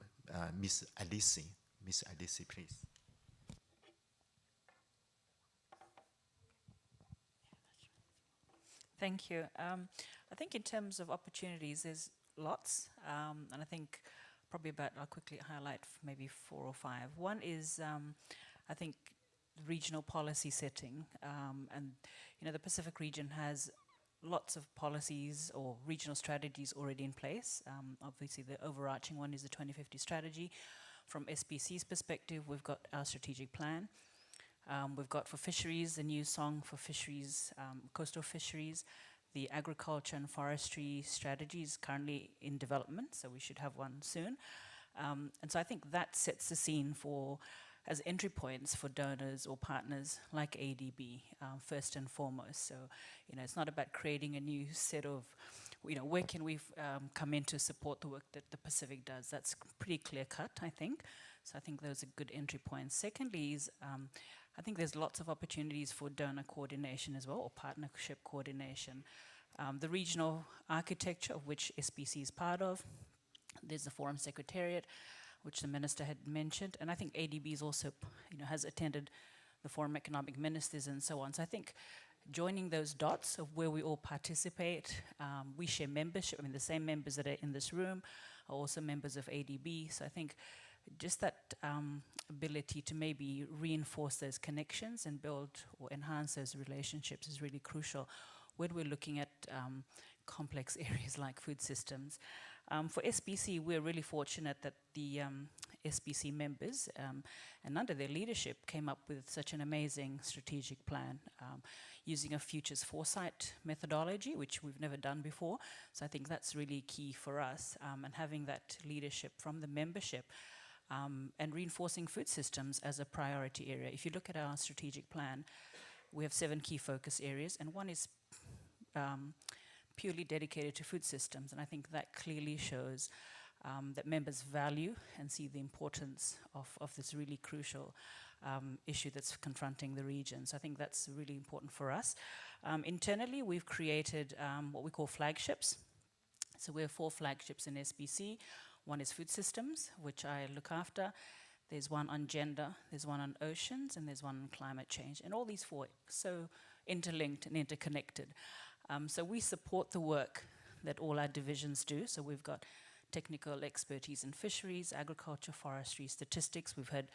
Ms. Alice. Ms. Alice, please. Thank you. I think in terms of opportunities, there's lots, and I think probably I'll quickly highlight maybe 4 or 5. One is, I think, regional policy setting, and the Pacific region has lots of policies or regional strategies already in place. Obviously, the overarching one is the 2050 strategy. From SPC's perspective, we've got our strategic plan. We've got for fisheries, the new song for fisheries, coastal fisheries. The agriculture and forestry strategy is currently in development, so we should have one soon. And so I think that sets the scene for, as entry points for donors or partners like ADB, first and foremost. So, it's not about creating a new set of, where can we come in to support the work that the Pacific does. That's pretty clear cut, I think. So I think those are good entry points. Secondly is I think there's lots of opportunities for donor coordination as well, or partnership coordination. The regional architecture, of which SBC is part of, there's the Forum Secretariat, which the Minister had mentioned, and I think ADB is also, has attended the Forum Economic Ministers and so on. So I think joining those dots of where we all participate, we share membership. I mean, the same members that are in this room are also members of ADB. So I think just that ability to maybe reinforce those connections and build or enhance those relationships is really crucial when we're looking at complex areas like food systems. For SBC, we're really fortunate that the SBC members and under their leadership came up with such an amazing strategic plan using a futures foresight methodology, which we've never done before. So I think that's really key for us, and having that leadership from the membership and reinforcing food systems as a priority area. If you look at our strategic plan, we have 7 key focus areas, and one is purely dedicated to food systems, and I think that clearly shows that members value and see the importance of this really crucial issue that's confronting the region. So I think that's really important for us. Internally, we've created what we call flagships. So we have 4 flagships in SBC. One is food systems, which I look after. There's one on gender, there's one on oceans, and there's one on climate change. And all these 4 are so interlinked and interconnected. So we support the work that all our divisions do. So we've got technical expertise in fisheries, agriculture, forestry, statistics. We've had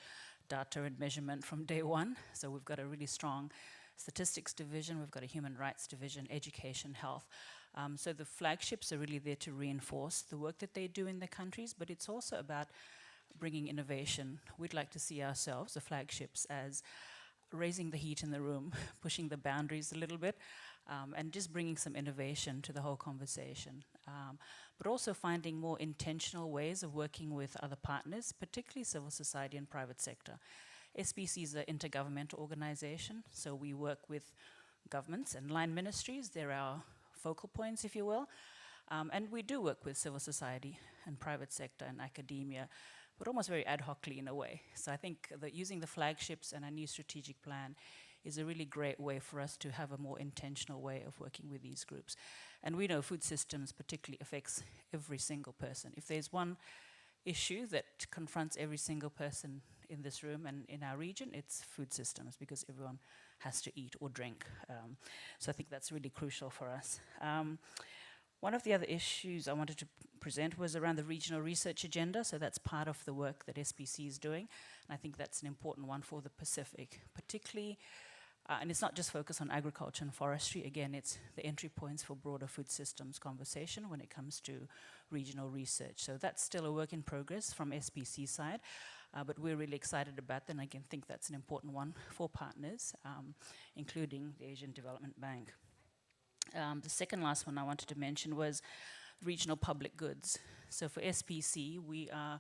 data and measurement from day one. So we've got a really strong statistics division. We've got a human rights division, education, health. So the flagships are really there to reinforce the work that they do in their countries, but it's also about bringing innovation. We'd like to see ourselves, the flagships, as raising the heat in the room, pushing the boundaries a little bit, and just bringing some innovation to the whole conversation. But also finding more intentional ways of working with other partners, particularly civil society and private sector. SBC is an intergovernmental organization, so we work with governments and line ministries. They're our focal points, if you will. And we do work with civil society and private sector and academia, but almost very ad hocly in a way. So I think that using the flagships and a new strategic plan is a really great way for us to have a more intentional way of working with these groups. And we know food systems particularly affects every single person. If there's one issue that confronts every single person in this room and in our region, it's food systems, because everyone has to eat or drink. So I think that's really crucial for us. One of the other issues I wanted to present was around the regional research agenda. So that's part of the work that SBC is doing. And I think that's an important one for the Pacific, particularly, and it's not just focused on agriculture and forestry. Again, it's the entry points for broader food systems conversation when it comes to regional research. So that's still a work in progress from SBC side, but we're really excited about that, and I think that's an important one for partners, including the Asian Development Bank. The second last one I wanted to mention was regional public goods. So for SPC, we are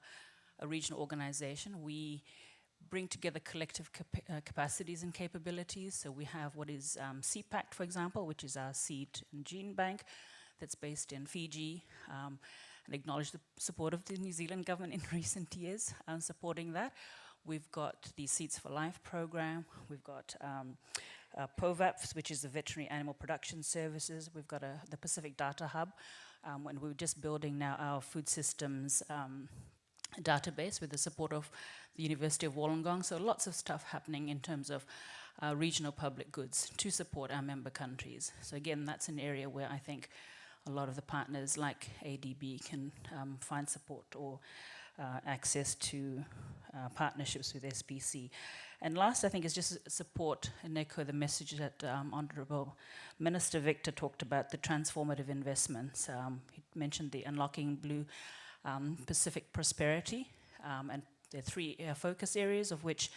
a regional organization. We bring together collective capacities and capabilities. So we have what is CPACT, for example, which is our seed and gene bank that's based in Fiji, and acknowledge the support of the New Zealand government in recent years supporting that. We've got the Seeds for Life program. We've got POVAPS, which is the Veterinary Animal Production Services. We've got the Pacific Data Hub, and we're just building now our food systems database with the support of the University of Wollongong. So lots of stuff happening in terms of regional public goods to support our member countries. So again, that's an area where I think a lot of the partners like ADB can find support or access to partnerships with SBC. And last, I think, is just support and echo the message that Honourable Minister Victor talked about, the transformative investments. He mentioned the Unlocking Blue Pacific Prosperity, and there are 3 focus areas, of which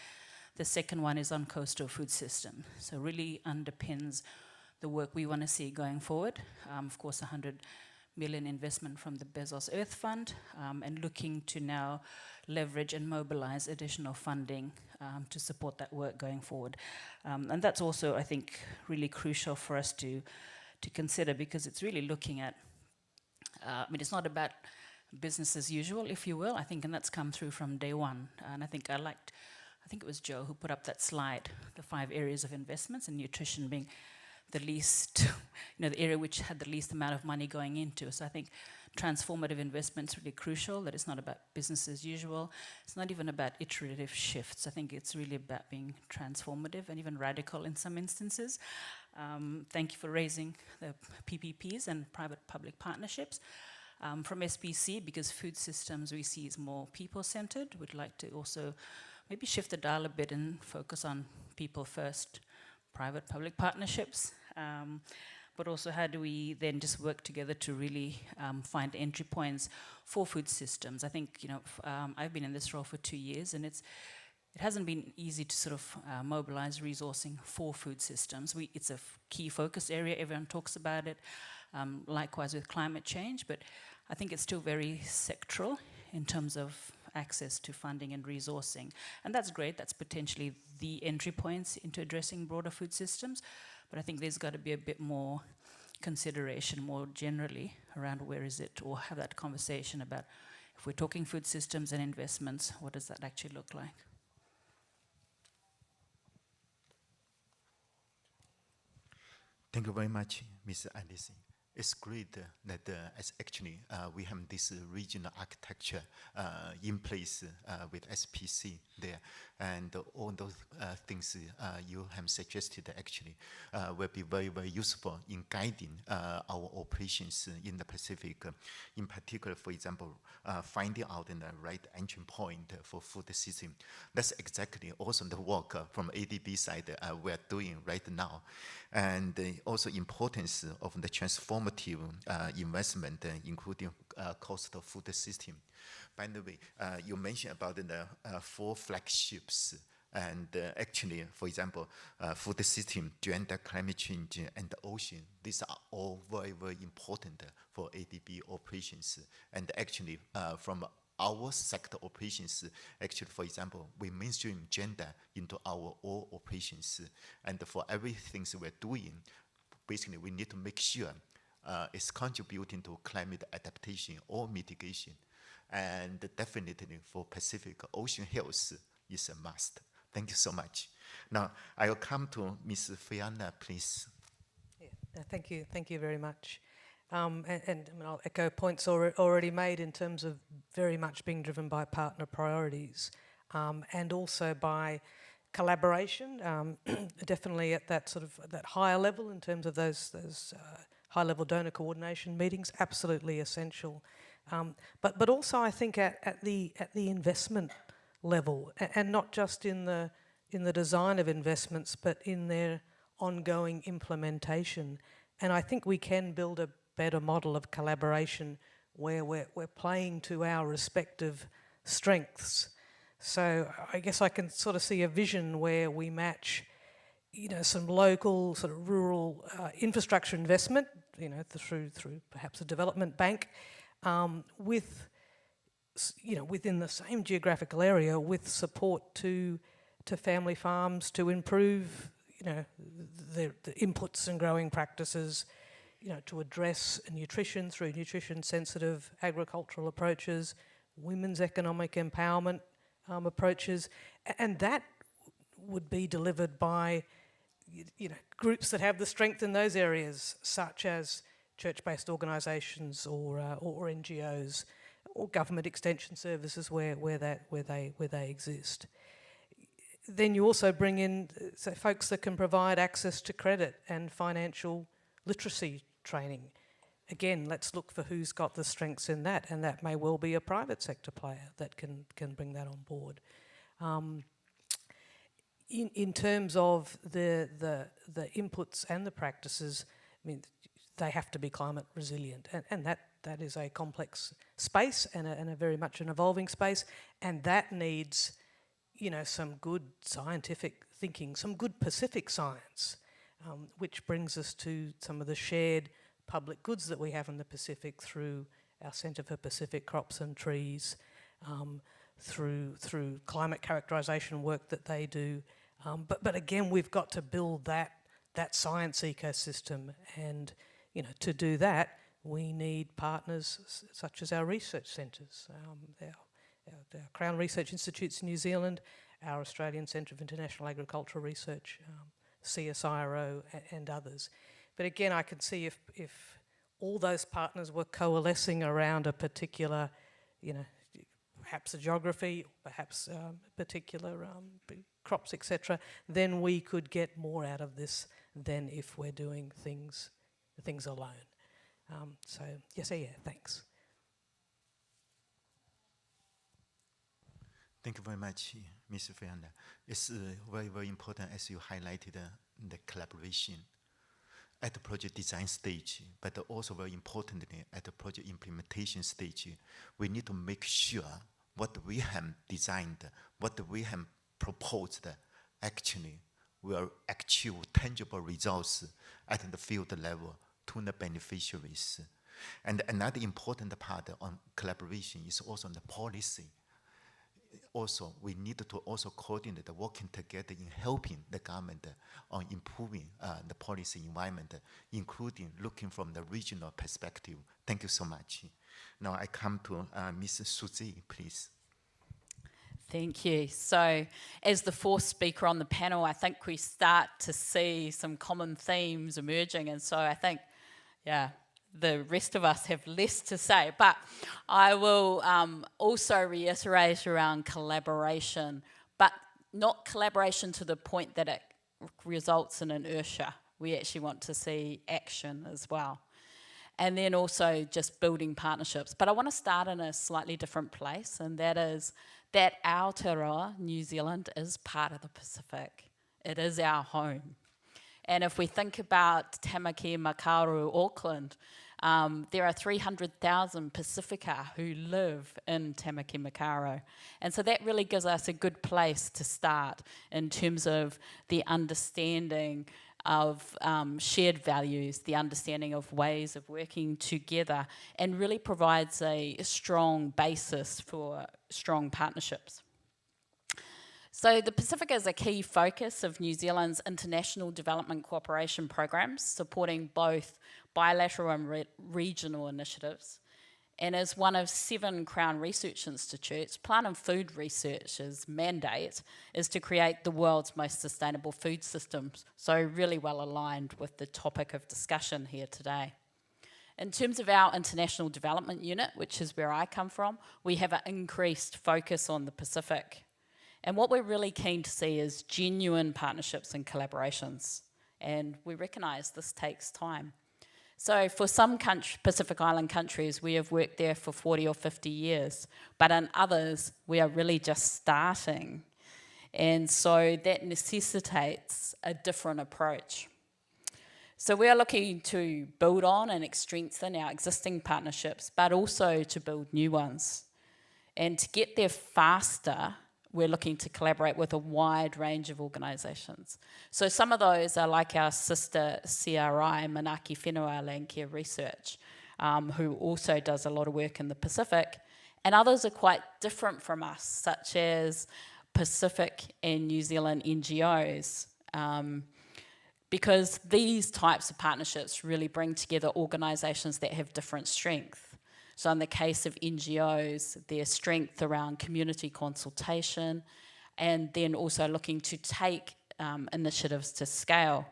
the second one is on coastal food system. So really underpins the work we want to see going forward. Of course, 100 million investment from the Bezos Earth Fund, and looking to now leverage and mobilize additional funding to support that work going forward. And that's also, I think, really crucial for us to consider, because it's really looking at, I mean, it's not about business as usual, if you will, I think, and that's come through from day one. And I think think it was Joe who put up that slide, the 5 areas of investments, and nutrition being the least, the area which had the least amount of money going into. So I think transformative investment's really crucial, that it's not about business as usual. It's not even about iterative shifts. I think it's really about being transformative and even radical in some instances. Thank you for raising the PPPs and private-public partnerships. From SPC, because food systems we see is more people-centered, we'd like to also maybe shift the dial a bit and focus on people first, private-public partnerships, but also how do we then just work together to really find entry points for food systems. I think, I've been in this role for 2 years, and it hasn't been easy to sort of mobilize resourcing for food systems. It's a key focus area, everyone talks about it, likewise with climate change, but I think it's still very sectoral in terms of access to funding and resourcing. And that's great, that's potentially the entry points into addressing broader food systems, but I think there's got to be a bit more consideration more generally around where is it, or have that conversation about if we're talking food systems and investments, what does that actually look like? Thank you very much, Ms. Alice. It's great that we have this regional architecture in place with SPC there, and all those things you have suggested actually will be very, very useful in guiding our operations in the Pacific. In particular, for example, finding out the right entry point for food system. That's exactly also the work from ADB side we're doing right now. And also importance of the transformative investment, including cost of food system. By the way, you mentioned about the 4 flagships, and actually, for example, food system, gender, climate change, and the ocean. These are all very, very important for ADB operations. And actually, from our sector operations, actually, for example, we mainstream gender into our all operations. And for everything we're doing, basically, we need to make sure it's contributing to climate adaptation or mitigation. And definitely for Pacific Ocean health is a must. Thank you so much. Now, I will come to Ms. Fiona, please. Yeah, thank you very much. And I'll echo points already made in terms of very much being driven by partner priorities, and also by collaboration, definitely at that sort of that higher level in terms of those high-level donor coordination meetings, absolutely essential. But also I think at the investment level, and not just in the design of investments, but in their ongoing implementation. And I think we can build a better model of collaboration where we're playing to our respective strengths. So I guess I can sort of see a vision where we match, some local sort of rural infrastructure investment, through perhaps a development bank, with, within the same geographical area, with support to family farms to improve, the inputs and growing practices, to address nutrition through nutrition-sensitive agricultural approaches, women's economic empowerment approaches, and that would be delivered by, groups that have the strength in those areas, such as church-based organisations or NGOs or government extension services where they exist. Then you also bring in folks that can provide access to credit and financial literacy training. Again, let's look for who's got the strengths in that, and that may well be a private sector player that can bring that on board. In terms of the inputs and the practices, I mean, they have to be climate resilient, and that is a complex space and a very much an evolving space, and that needs, some good scientific thinking, some good Pacific science, which brings us to some of the shared public goods that we have in the Pacific through our Centre for Pacific Crops and Trees, through climate characterisation work that they do. But again, we've got to build that science ecosystem, and to do that, we need partners such as our research centres, our Crown Research Institutes in New Zealand, our Australian Centre of International Agricultural Research, CSIRO and others. But again, I can see if all those partners were coalescing around a particular, perhaps a geography, perhaps particular crops, etc., then we could get more out of this than if we're doing things alone. So, yes, yeah, thanks. Thank you very much, Mr. Fernanda. It's very, very important, as you highlighted, the collaboration at the project design stage, but also very importantly, at the project implementation stage. We need to make sure what we have designed, what we have proposed, actually will achieve tangible results at the field level to the beneficiaries. And another important part on collaboration is also on the policy. Also, we need to also coordinate the working together in helping the government on improving the policy environment, including looking from the regional perspective. Thank you so much. Now I come to Ms. Suzy, please. Thank you. So, as the fourth speaker on the panel, I think we start to see some common themes emerging, and so I think, the rest of us have less to say, but I will also reiterate around collaboration, but not collaboration to the point that it results in inertia. We actually want to see action as well. And then also just building partnerships. But I want to start in a slightly different place, and that is that Aotearoa, New Zealand, is part of the Pacific. It is our home. And if we think about Tamaki Makaurau, Auckland, there are 300,000 Pacifica who live in Tamaki Makaurau. And so that really gives us a good place to start in terms of the understanding of shared values, the understanding of ways of working together, and really provides a strong basis for strong partnerships. So the Pacific is a key focus of New Zealand's international development cooperation programs, supporting both bilateral and regional initiatives. And as one of 7 Crown Research Institutes, Plant and Food Research's mandate is to create the world's most sustainable food systems, so really well aligned with the topic of discussion here today. In terms of our International Development Unit, which is where I come from, we have an increased focus on the Pacific. And what we're really keen to see is genuine partnerships and collaborations. And we recognise this takes time. So for some Pacific Island countries, we have worked there for 40 or 50 years. But in others, we are really just starting. And so that necessitates a different approach. So we are looking to build on and strengthen our existing partnerships, but also to build new ones. And to get there faster, we're looking to collaborate with a wide range of organisations. So some of those are like our sister CRI, Manaki Whenua Landcare Research, who also does a lot of work in the Pacific. And others are quite different from us, such as Pacific and New Zealand NGOs, because these types of partnerships really bring together organisations that have different strengths. So in the case of NGOs, their strength around community consultation, and then also looking to take initiatives to scale.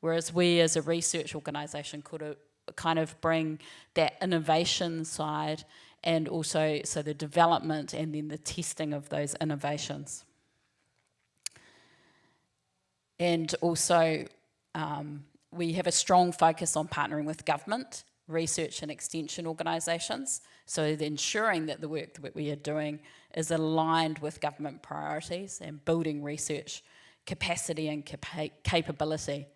Whereas we as a research organisation could kind of bring that innovation side, and also so the development and then the testing of those innovations. And also we have a strong focus on partnering with government, research and extension organisations, so ensuring that the work that we are doing is aligned with government priorities and building research capacity and capability,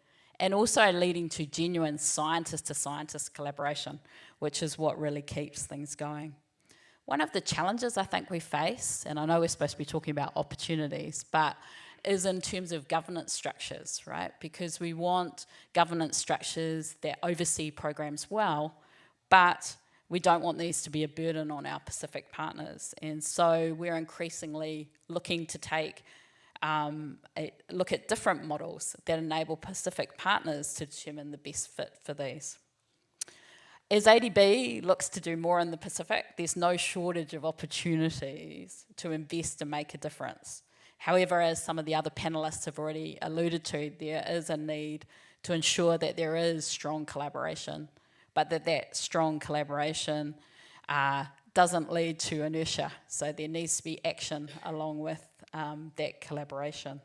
and also leading to genuine scientist-to-scientist collaboration, which is what really keeps things going. One of the challenges I think we face, and I know we're supposed to be talking about opportunities, but is in terms of governance structures, right? Because we want governance structures that oversee programs well, but we don't want these to be a burden on our Pacific partners. And so we're increasingly looking to look at different models that enable Pacific partners to determine the best fit for these. As ADB looks to do more in the Pacific, there's no shortage of opportunities to invest and make a difference. However, as some of the other panelists have already alluded to, there is a need to ensure that there is strong collaboration, but that strong collaboration doesn't lead to inertia. So there needs to be action along with that collaboration.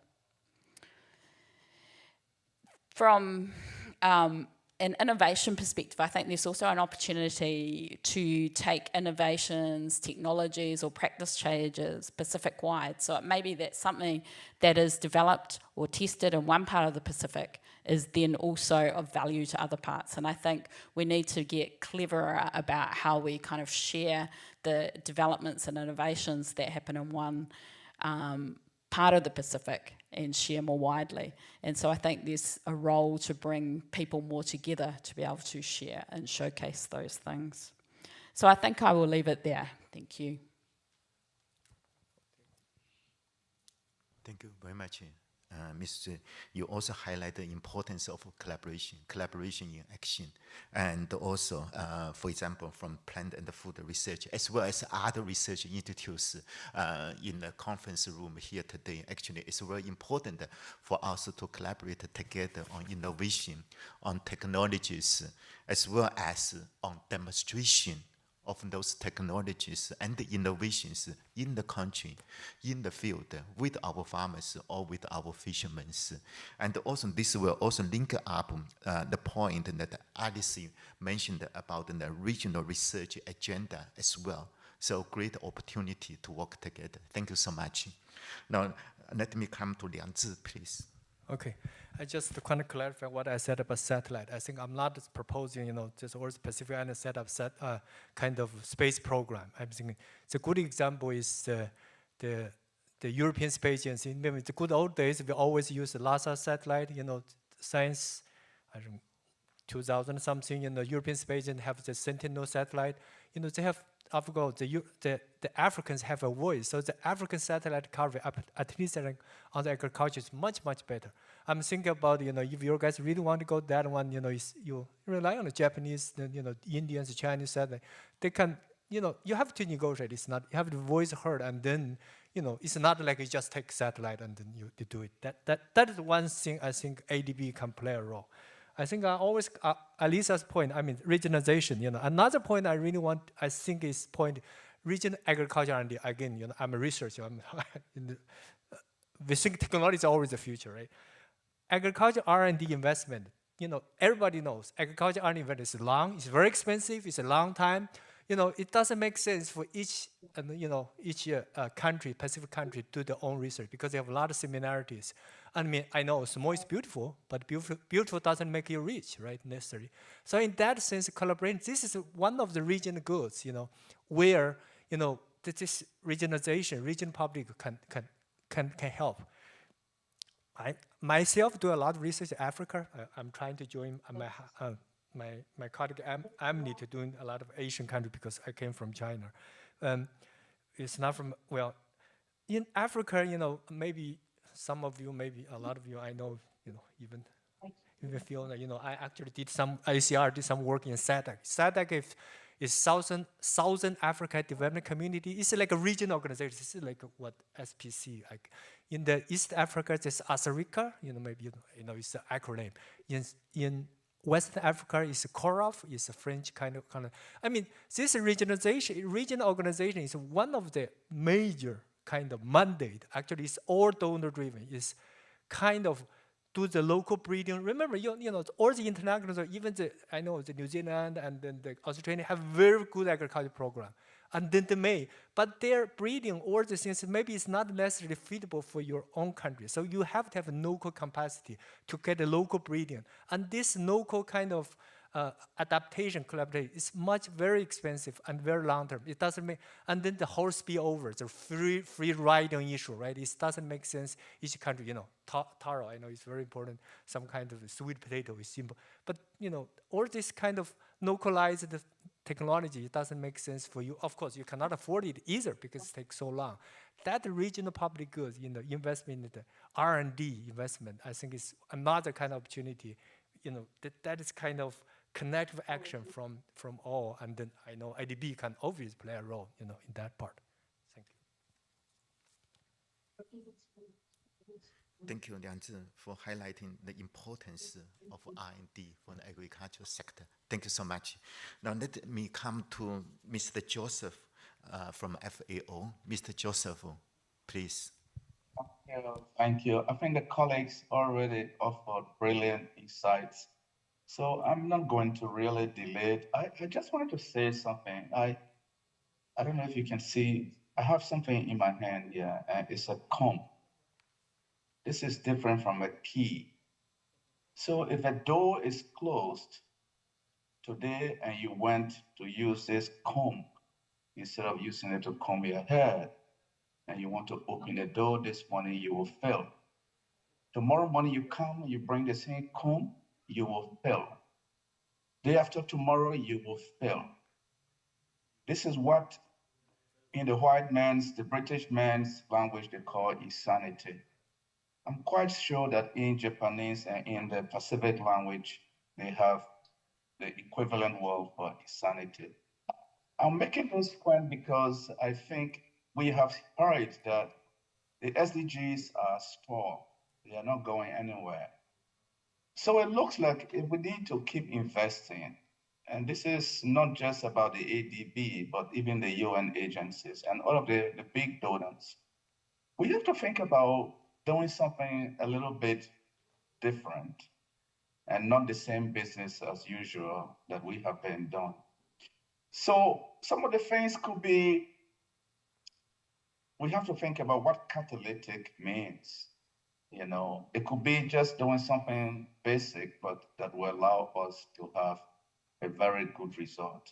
From an innovation perspective, I think there's also an opportunity to take innovations, technologies, or practice changes Pacific-wide. So it may be that something that is developed or tested in one part of the Pacific is then also of value to other parts. And I think we need to get cleverer about how we kind of share the developments and innovations that happen in one part of the Pacific and share more widely. And so I think there's a role to bring people more together to be able to share and showcase those things. So I think I will leave it there. Thank you. Thank you very much. Mr. You also highlight the importance of collaboration in action, and also, for example, from plant and food research, as well as other research institutes in the conference room here today. Actually, it's very important for us to collaborate together on innovation, on technologies, as well as on demonstration of those technologies and the innovations in the country, in the field, with our farmers or with our fishermen. And also this will also link up the point that Alice mentioned about the regional research agenda as well. So great opportunity to work together. Thank you so much. Now, let me come to Liang Zhi, please. Okay, I just to kind of clarify what I said about satellite. I think I'm not proposing, just all Pacific Island set up kind of space program. I'm thinking it's a good example is the European Space Agency. In the good old days, we always use the NASA satellite. Science, I don't know, 2000 something. European Space Agency have the Sentinel satellite. They have. The Africans have a voice, so the African satellite coverage, at least on the agriculture, is much better. I'm thinking about if you guys really want to go that one, you rely on the Japanese, Indians, Chinese satellite. They can, you have to negotiate. It's not you have the voice heard, and then it's not like you just take satellite and then you do it. That is one thing I think ADB can play a role. I think I always, Alisa's point, I mean, regionalization, Another point I really want, I think is regional agriculture, and again, I'm a researcher. We think technology is always the future, right? Agriculture R&D investment, everybody knows agriculture R&D investment is long, it's very expensive, it's a long time. It doesn't make sense for each country, Pacific country, to do their own research because they have a lot of similarities. I mean, I know small is beautiful, but beautiful doesn't make you rich, right? Necessarily. So in that sense, collaboration. This is one of the regional goods, where this regionalization, regional public can help. I myself do a lot of research in Africa. I'm trying to join my colleague Emily to doing a lot of Asian countries because I came from China. It's not from, well, in Africa, maybe some of you, maybe a lot of you, I know, even feel that, I actually did some, ICR did some work in SADC. SADC is Southern Africa Development Community. It's like a regional organization. It's like what SPC, like in the East Africa, there's ASARICA, maybe, it's an acronym. In Western Africa is CORAF, is a French kind of. I mean, this regional organization is one of the major kind of mandate. Actually, it's all donor driven. It's kind of do the local breeding. Remember, all the international, even the New Zealand and then the Australia have very good agriculture program. And then they may, but their breeding, all the things, maybe it's not necessarily feasible for your own country. So you have to have a local capacity to get a local breeding. And this local kind of adaptation collaboration is very expensive and very long term. It doesn't make, and then the whole spillover, the free riding issue, right? It doesn't make sense. Each country, taro, I know it's very important. Some kind of sweet potato is simple, but all this kind of localized technology, it doesn't make sense for you. Of course, you cannot afford it either because it takes so long. That regional public goods, investment in the R&D investment, I think is another kind of opportunity. That is kind of connective action from all, and then I know IDB can obviously play a role, in that part. Thank Thank you, Liang Zhi, for highlighting the importance of R&D for the agricultural sector. Thank you so much. Now let me come to Mr. Joseph from FAO. Mr. Joseph, please. Thank you. I think the colleagues already offered brilliant insights. So I'm not going to really delay it. I just wanted to say something. I don't know if you can see, I have something in my hand here, and it's a comb. This is different from a key. So if a door is closed today and you went to use this comb instead of using it to comb your hair, and you want to open the door this morning, you will fail. Tomorrow morning you come, you bring the same comb, you will fail. Day after tomorrow, you will fail. This is what in the British man's language, they call insanity. I'm quite sure that in Japanese and in the Pacific language, they have the equivalent word for insanity. I'm making this point because I think we have heard that the SDGs are stalled. They are not going anywhere. So it looks like we need to keep investing. And this is not just about the ADB, but even the UN agencies and all of the big donors. We have to think about doing something a little bit different and not the same business as usual that we have been doing. So some of the things could be, we have to think about what catalytic means. You know, it could be just doing something basic, but that will allow us to have a very good result.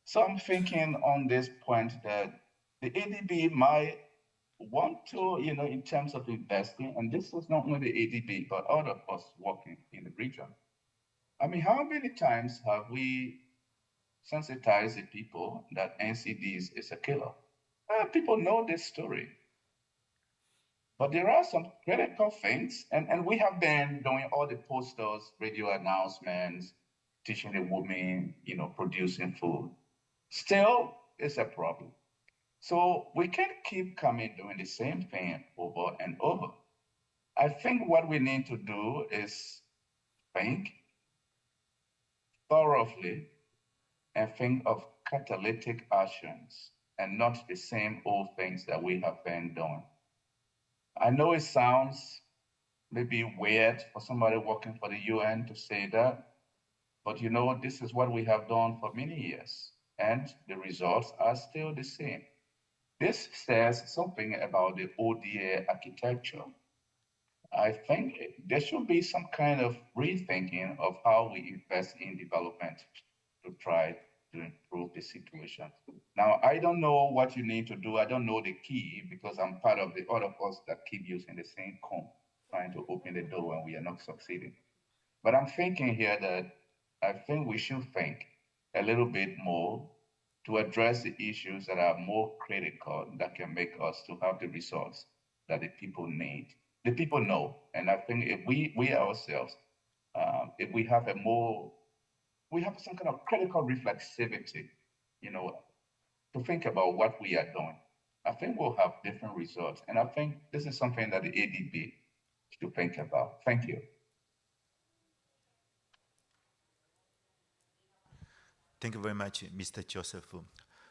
So I'm thinking on this point that the ADB might want to, you know, in terms of investing, and this is not only the ADB, but all of us working in the region. I mean, how many times have we sensitized the people that NCDs is a killer? People know this story. But there are some critical things, and we have been doing all the posters, radio announcements, teaching the women, you know, producing food. Still, it's a problem. So we can't keep coming doing the same thing over and over. I think what we need to do is think thoroughly and think of catalytic actions and not the same old things that we have been doing. I know it sounds maybe weird for somebody working for the UN to say that, but you know, this is what we have done for many years, and the results are still the same. This says something about the ODA architecture. I think there should be some kind of rethinking of how we invest in development to try to improve the situation. Now, I don't know what you need to do. I don't know the key because I'm part of the other of us that keep using the same comb, trying to open the door when we are not succeeding. But I'm thinking here that I think we should think a little bit more to address the issues that are more critical that can make us to have the results that the people need. The people know, and I think if we ourselves, if we have we have some kind of critical reflexivity, you know, to think about what we are doing, I think we'll have different results. And I think this is something that the ADB should think about. Thank you. Thank you very much, Mr. Joseph,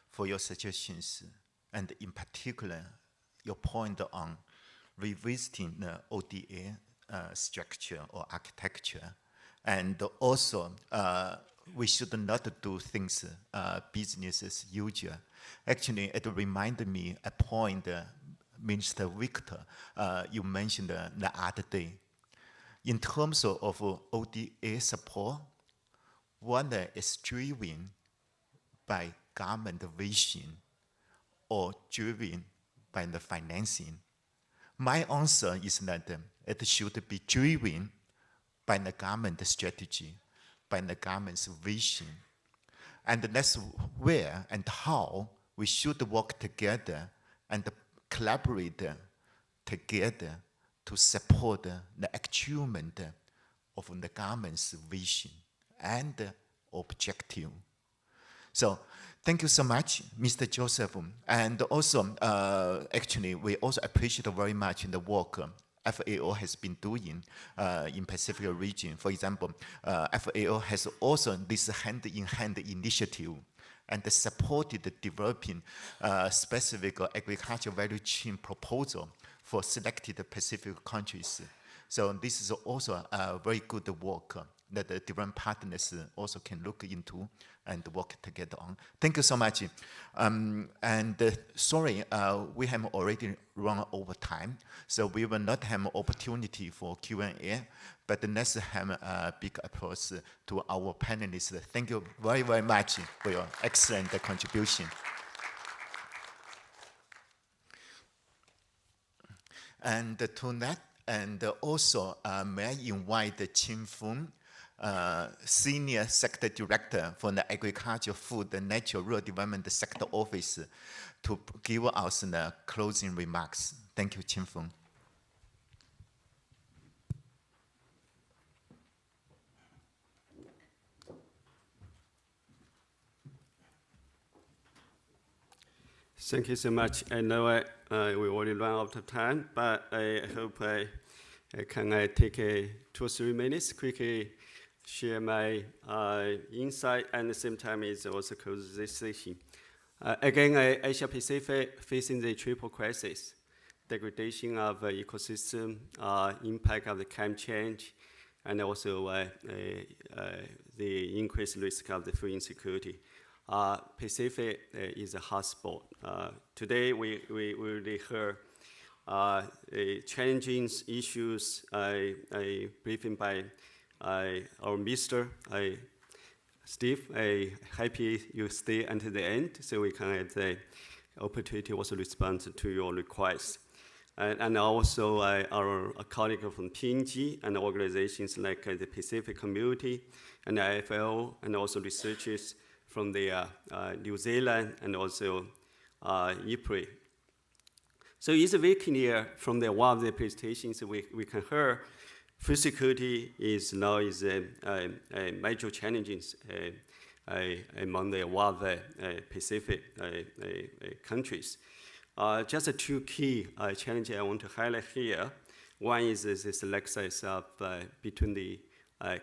for your suggestions, and in particular, your point on revisiting the ODA structure or architecture. And also, we should not do things business as usual. Actually, it reminded me a point, Minister Victor, you mentioned the other day. In terms of ODA support, one is driven by government vision or driven by the financing. My answer is that it should be driven by the government strategy, by the government's vision. And that's where and how we should work together and collaborate together to support the achievement of the government's vision and objective. So Thank you so much, Mr. Joseph. And also, actually, we also appreciate very much the work FAO has been doing in Pacific region. For example, FAO has also this hand-in-hand initiative and supported developing specific agricultural value chain proposal for selected Pacific countries. So this is also a very good work that the different partners also can look into and work together on. Thank you so much. Sorry, we have already run over time, so we will not have opportunity for Q&A, but let's have a big applause to our panelists. Thank you very, very much for your excellent contribution. And to that, and also may I invite Qin Feng, Senior Sector Director for the Agriculture, Food, and Natural Rural Development Sector Office, to give us the closing remarks. Thank you, Qin Feng. Thank you so much. I know we already run out of time, but I hope I can take 2 or 3 minutes quickly share my insight, and at the same time is also close this session. Again, Asia Pacific facing the triple crisis: degradation of ecosystem, impact of the climate change, and also the increased risk of the food insecurity. Pacific is a hotspot. Today, we really heard challenging issues, a briefing by our Mr. Steve. Happy you stay until the end, so we can have the opportunity also respond to your requests. And also our colleague from PNG and organizations like the Pacific Community and the IFL, and also researchers from the New Zealand and also IPRI. So it's very clear from one of the presentations we can hear, food security is now a major challenge among the one of the Pacific countries. Just 2 key challenges I want to highlight here. One is this nexus of between the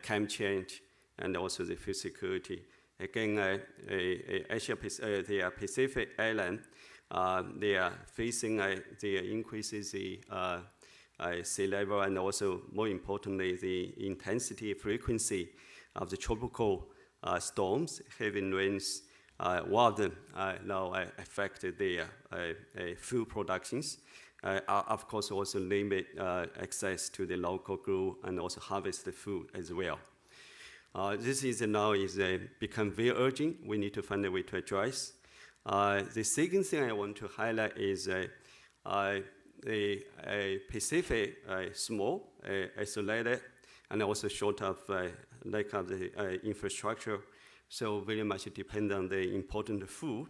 climate change and also the food security. Again, the Pacific Island, they are facing the increases the sea level, and also more importantly the intensity, frequency of the tropical storms, heavy rains. One of them now affected the food productions. Of course, also limit access to the local grow and also harvest the food as well. This is now become very urgent. We need to find a way to address. The second thing I want to highlight is the Pacific small, isolated, and also short of lack of the infrastructure, so very much depend on the important food.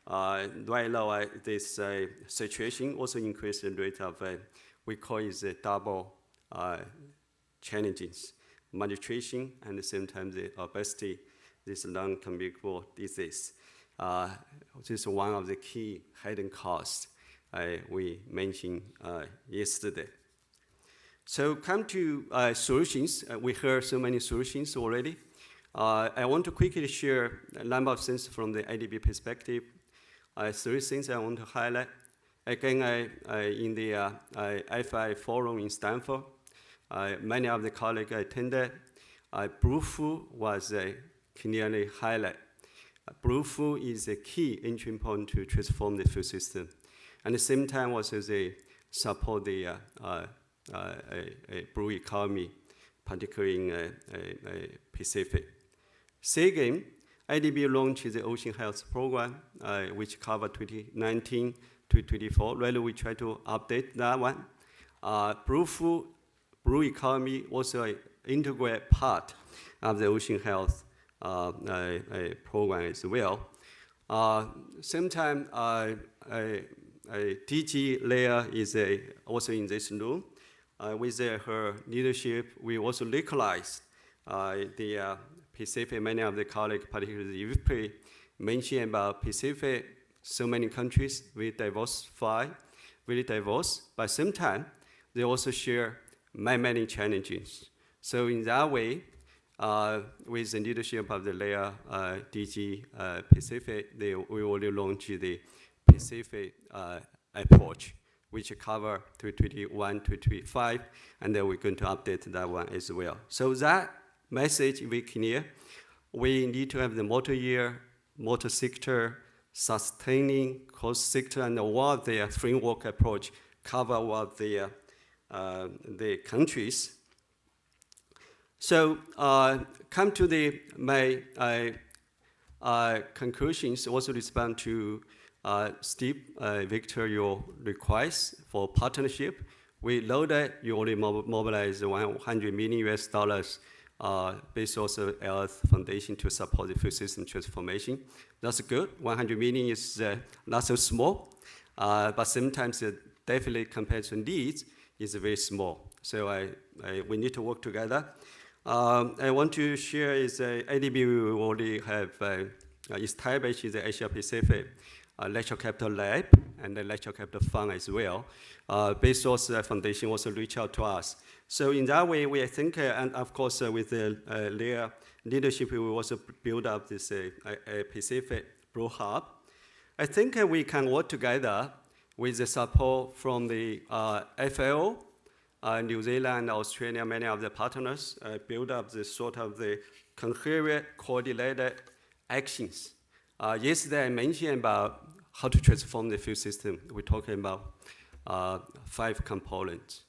Right now, this situation also increased the rate of we call it double challenges: malnutrition and at the same time the obesity, this non-communicable disease. This is one of the key hidden costs we mentioned yesterday. So come to solutions. We heard so many solutions already. I want to quickly share a number of things from the IDB perspective. 3 things I want to highlight. Again, in the FI forum in Stanford, many of the colleagues attended. Blue food was clearly highlighted. Blue food is a key entry point to transform the food system. And at the same time, also they support the blue economy, particularly in Pacific. Second, IDB launched the Ocean Health Program, which covered 2019 to 24. Really, we try to update that one. Blue food, blue economy, also an integral part of the Ocean Health program as well. Same time, DG Leah is also in this room. With her leadership, we also localized the Pacific. Many of the colleagues, particularly the UPRI, mentioned about Pacific, so many countries, very diverse, but at the same time, they also share many challenges. So in that way, with the leadership of the LEA DG Pacific, we already launched the Pacific approach, which cover 2021 to 2025, and then we're going to update that one as well. So that message very clear. We need to have the multi-year, multi-sector, sustaining cross-sector, and what their framework approach cover what the countries. So come to my conclusions, also respond to Steve, Victor, your request for partnership. We know that you already mobilized $100 million based also Earth Foundation to support the food system transformation. That's good. 100 million is not so small, but sometimes definitely compared to needs is very small. So we need to work together. I want to share is ADB we already have established the Asia Pacific Natural Capital Lab and the Natural Capital Fund as well. Bezos Foundation also reached out to us. So in that way, we think, and of course with their leadership, we will also build up this Pacific Blue Hub. I think we can work together with the support from the FAO, New Zealand, Australia, many of the partners, build up this sort of the coherent, coordinated actions. Yesterday I mentioned about how to transform the food system. We're talking about 5 components.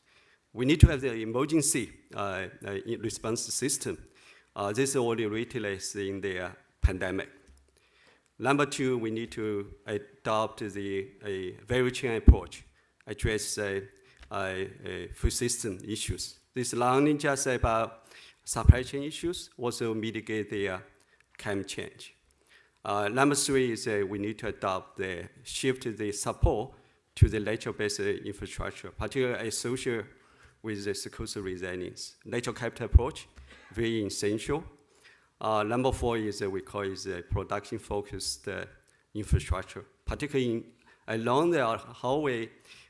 We need to have the emergency response system. This is already utilized in the pandemic. Number 2, we need to adopt the value chain approach, address food system issues. This is not only just about supply chain issues, also mitigate the climate change. Number 3 is we need to shift the support to the nature-based infrastructure, particularly associated with the coastal resilience. Natural capital approach, very essential. Number 4 is we call it production-focused infrastructure, particularly along the highway,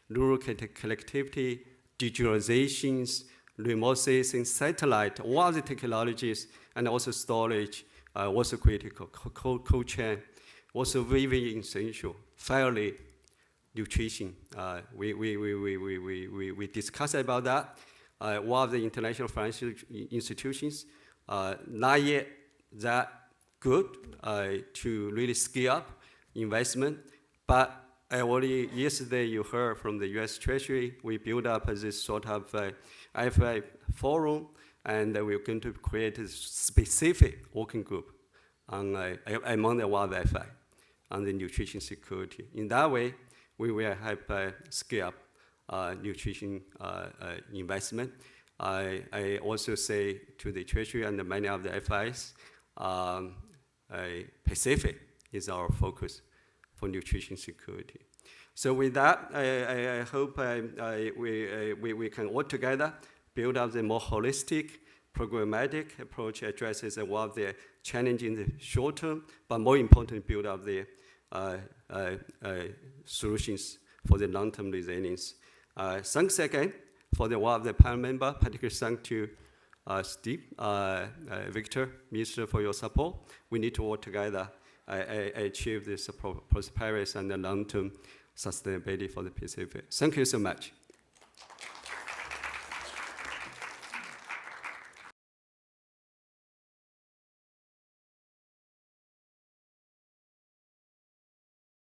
rural connectivity, digitalizations, remote sensing, satellite, all the technologies, and also storage, also critical, cold chain, also very essential. Finally, nutrition. We discussed about that. One of the international financial institutions, not yet that good to really scale up investment, but yesterday you heard from the US Treasury, we built up this sort of IFI forum, and we're going to create a specific working group on, among the World FI on the nutrition security. In that way, we will help scale up nutrition investment. I also say to the Treasury and many of the FIs, Pacific is our focus for nutrition security. So with that, I hope we can work together, build up the more holistic, programmatic approach addresses one of the challenges in the short term, but more importantly, build up the solutions for the long-term resilience. Thanks again for one of the panel member, particularly thanks to Steve, Victor, Minister, for your support. We need to work together achieve this prosperous and long-term sustainability for the Pacific. Thank you so much.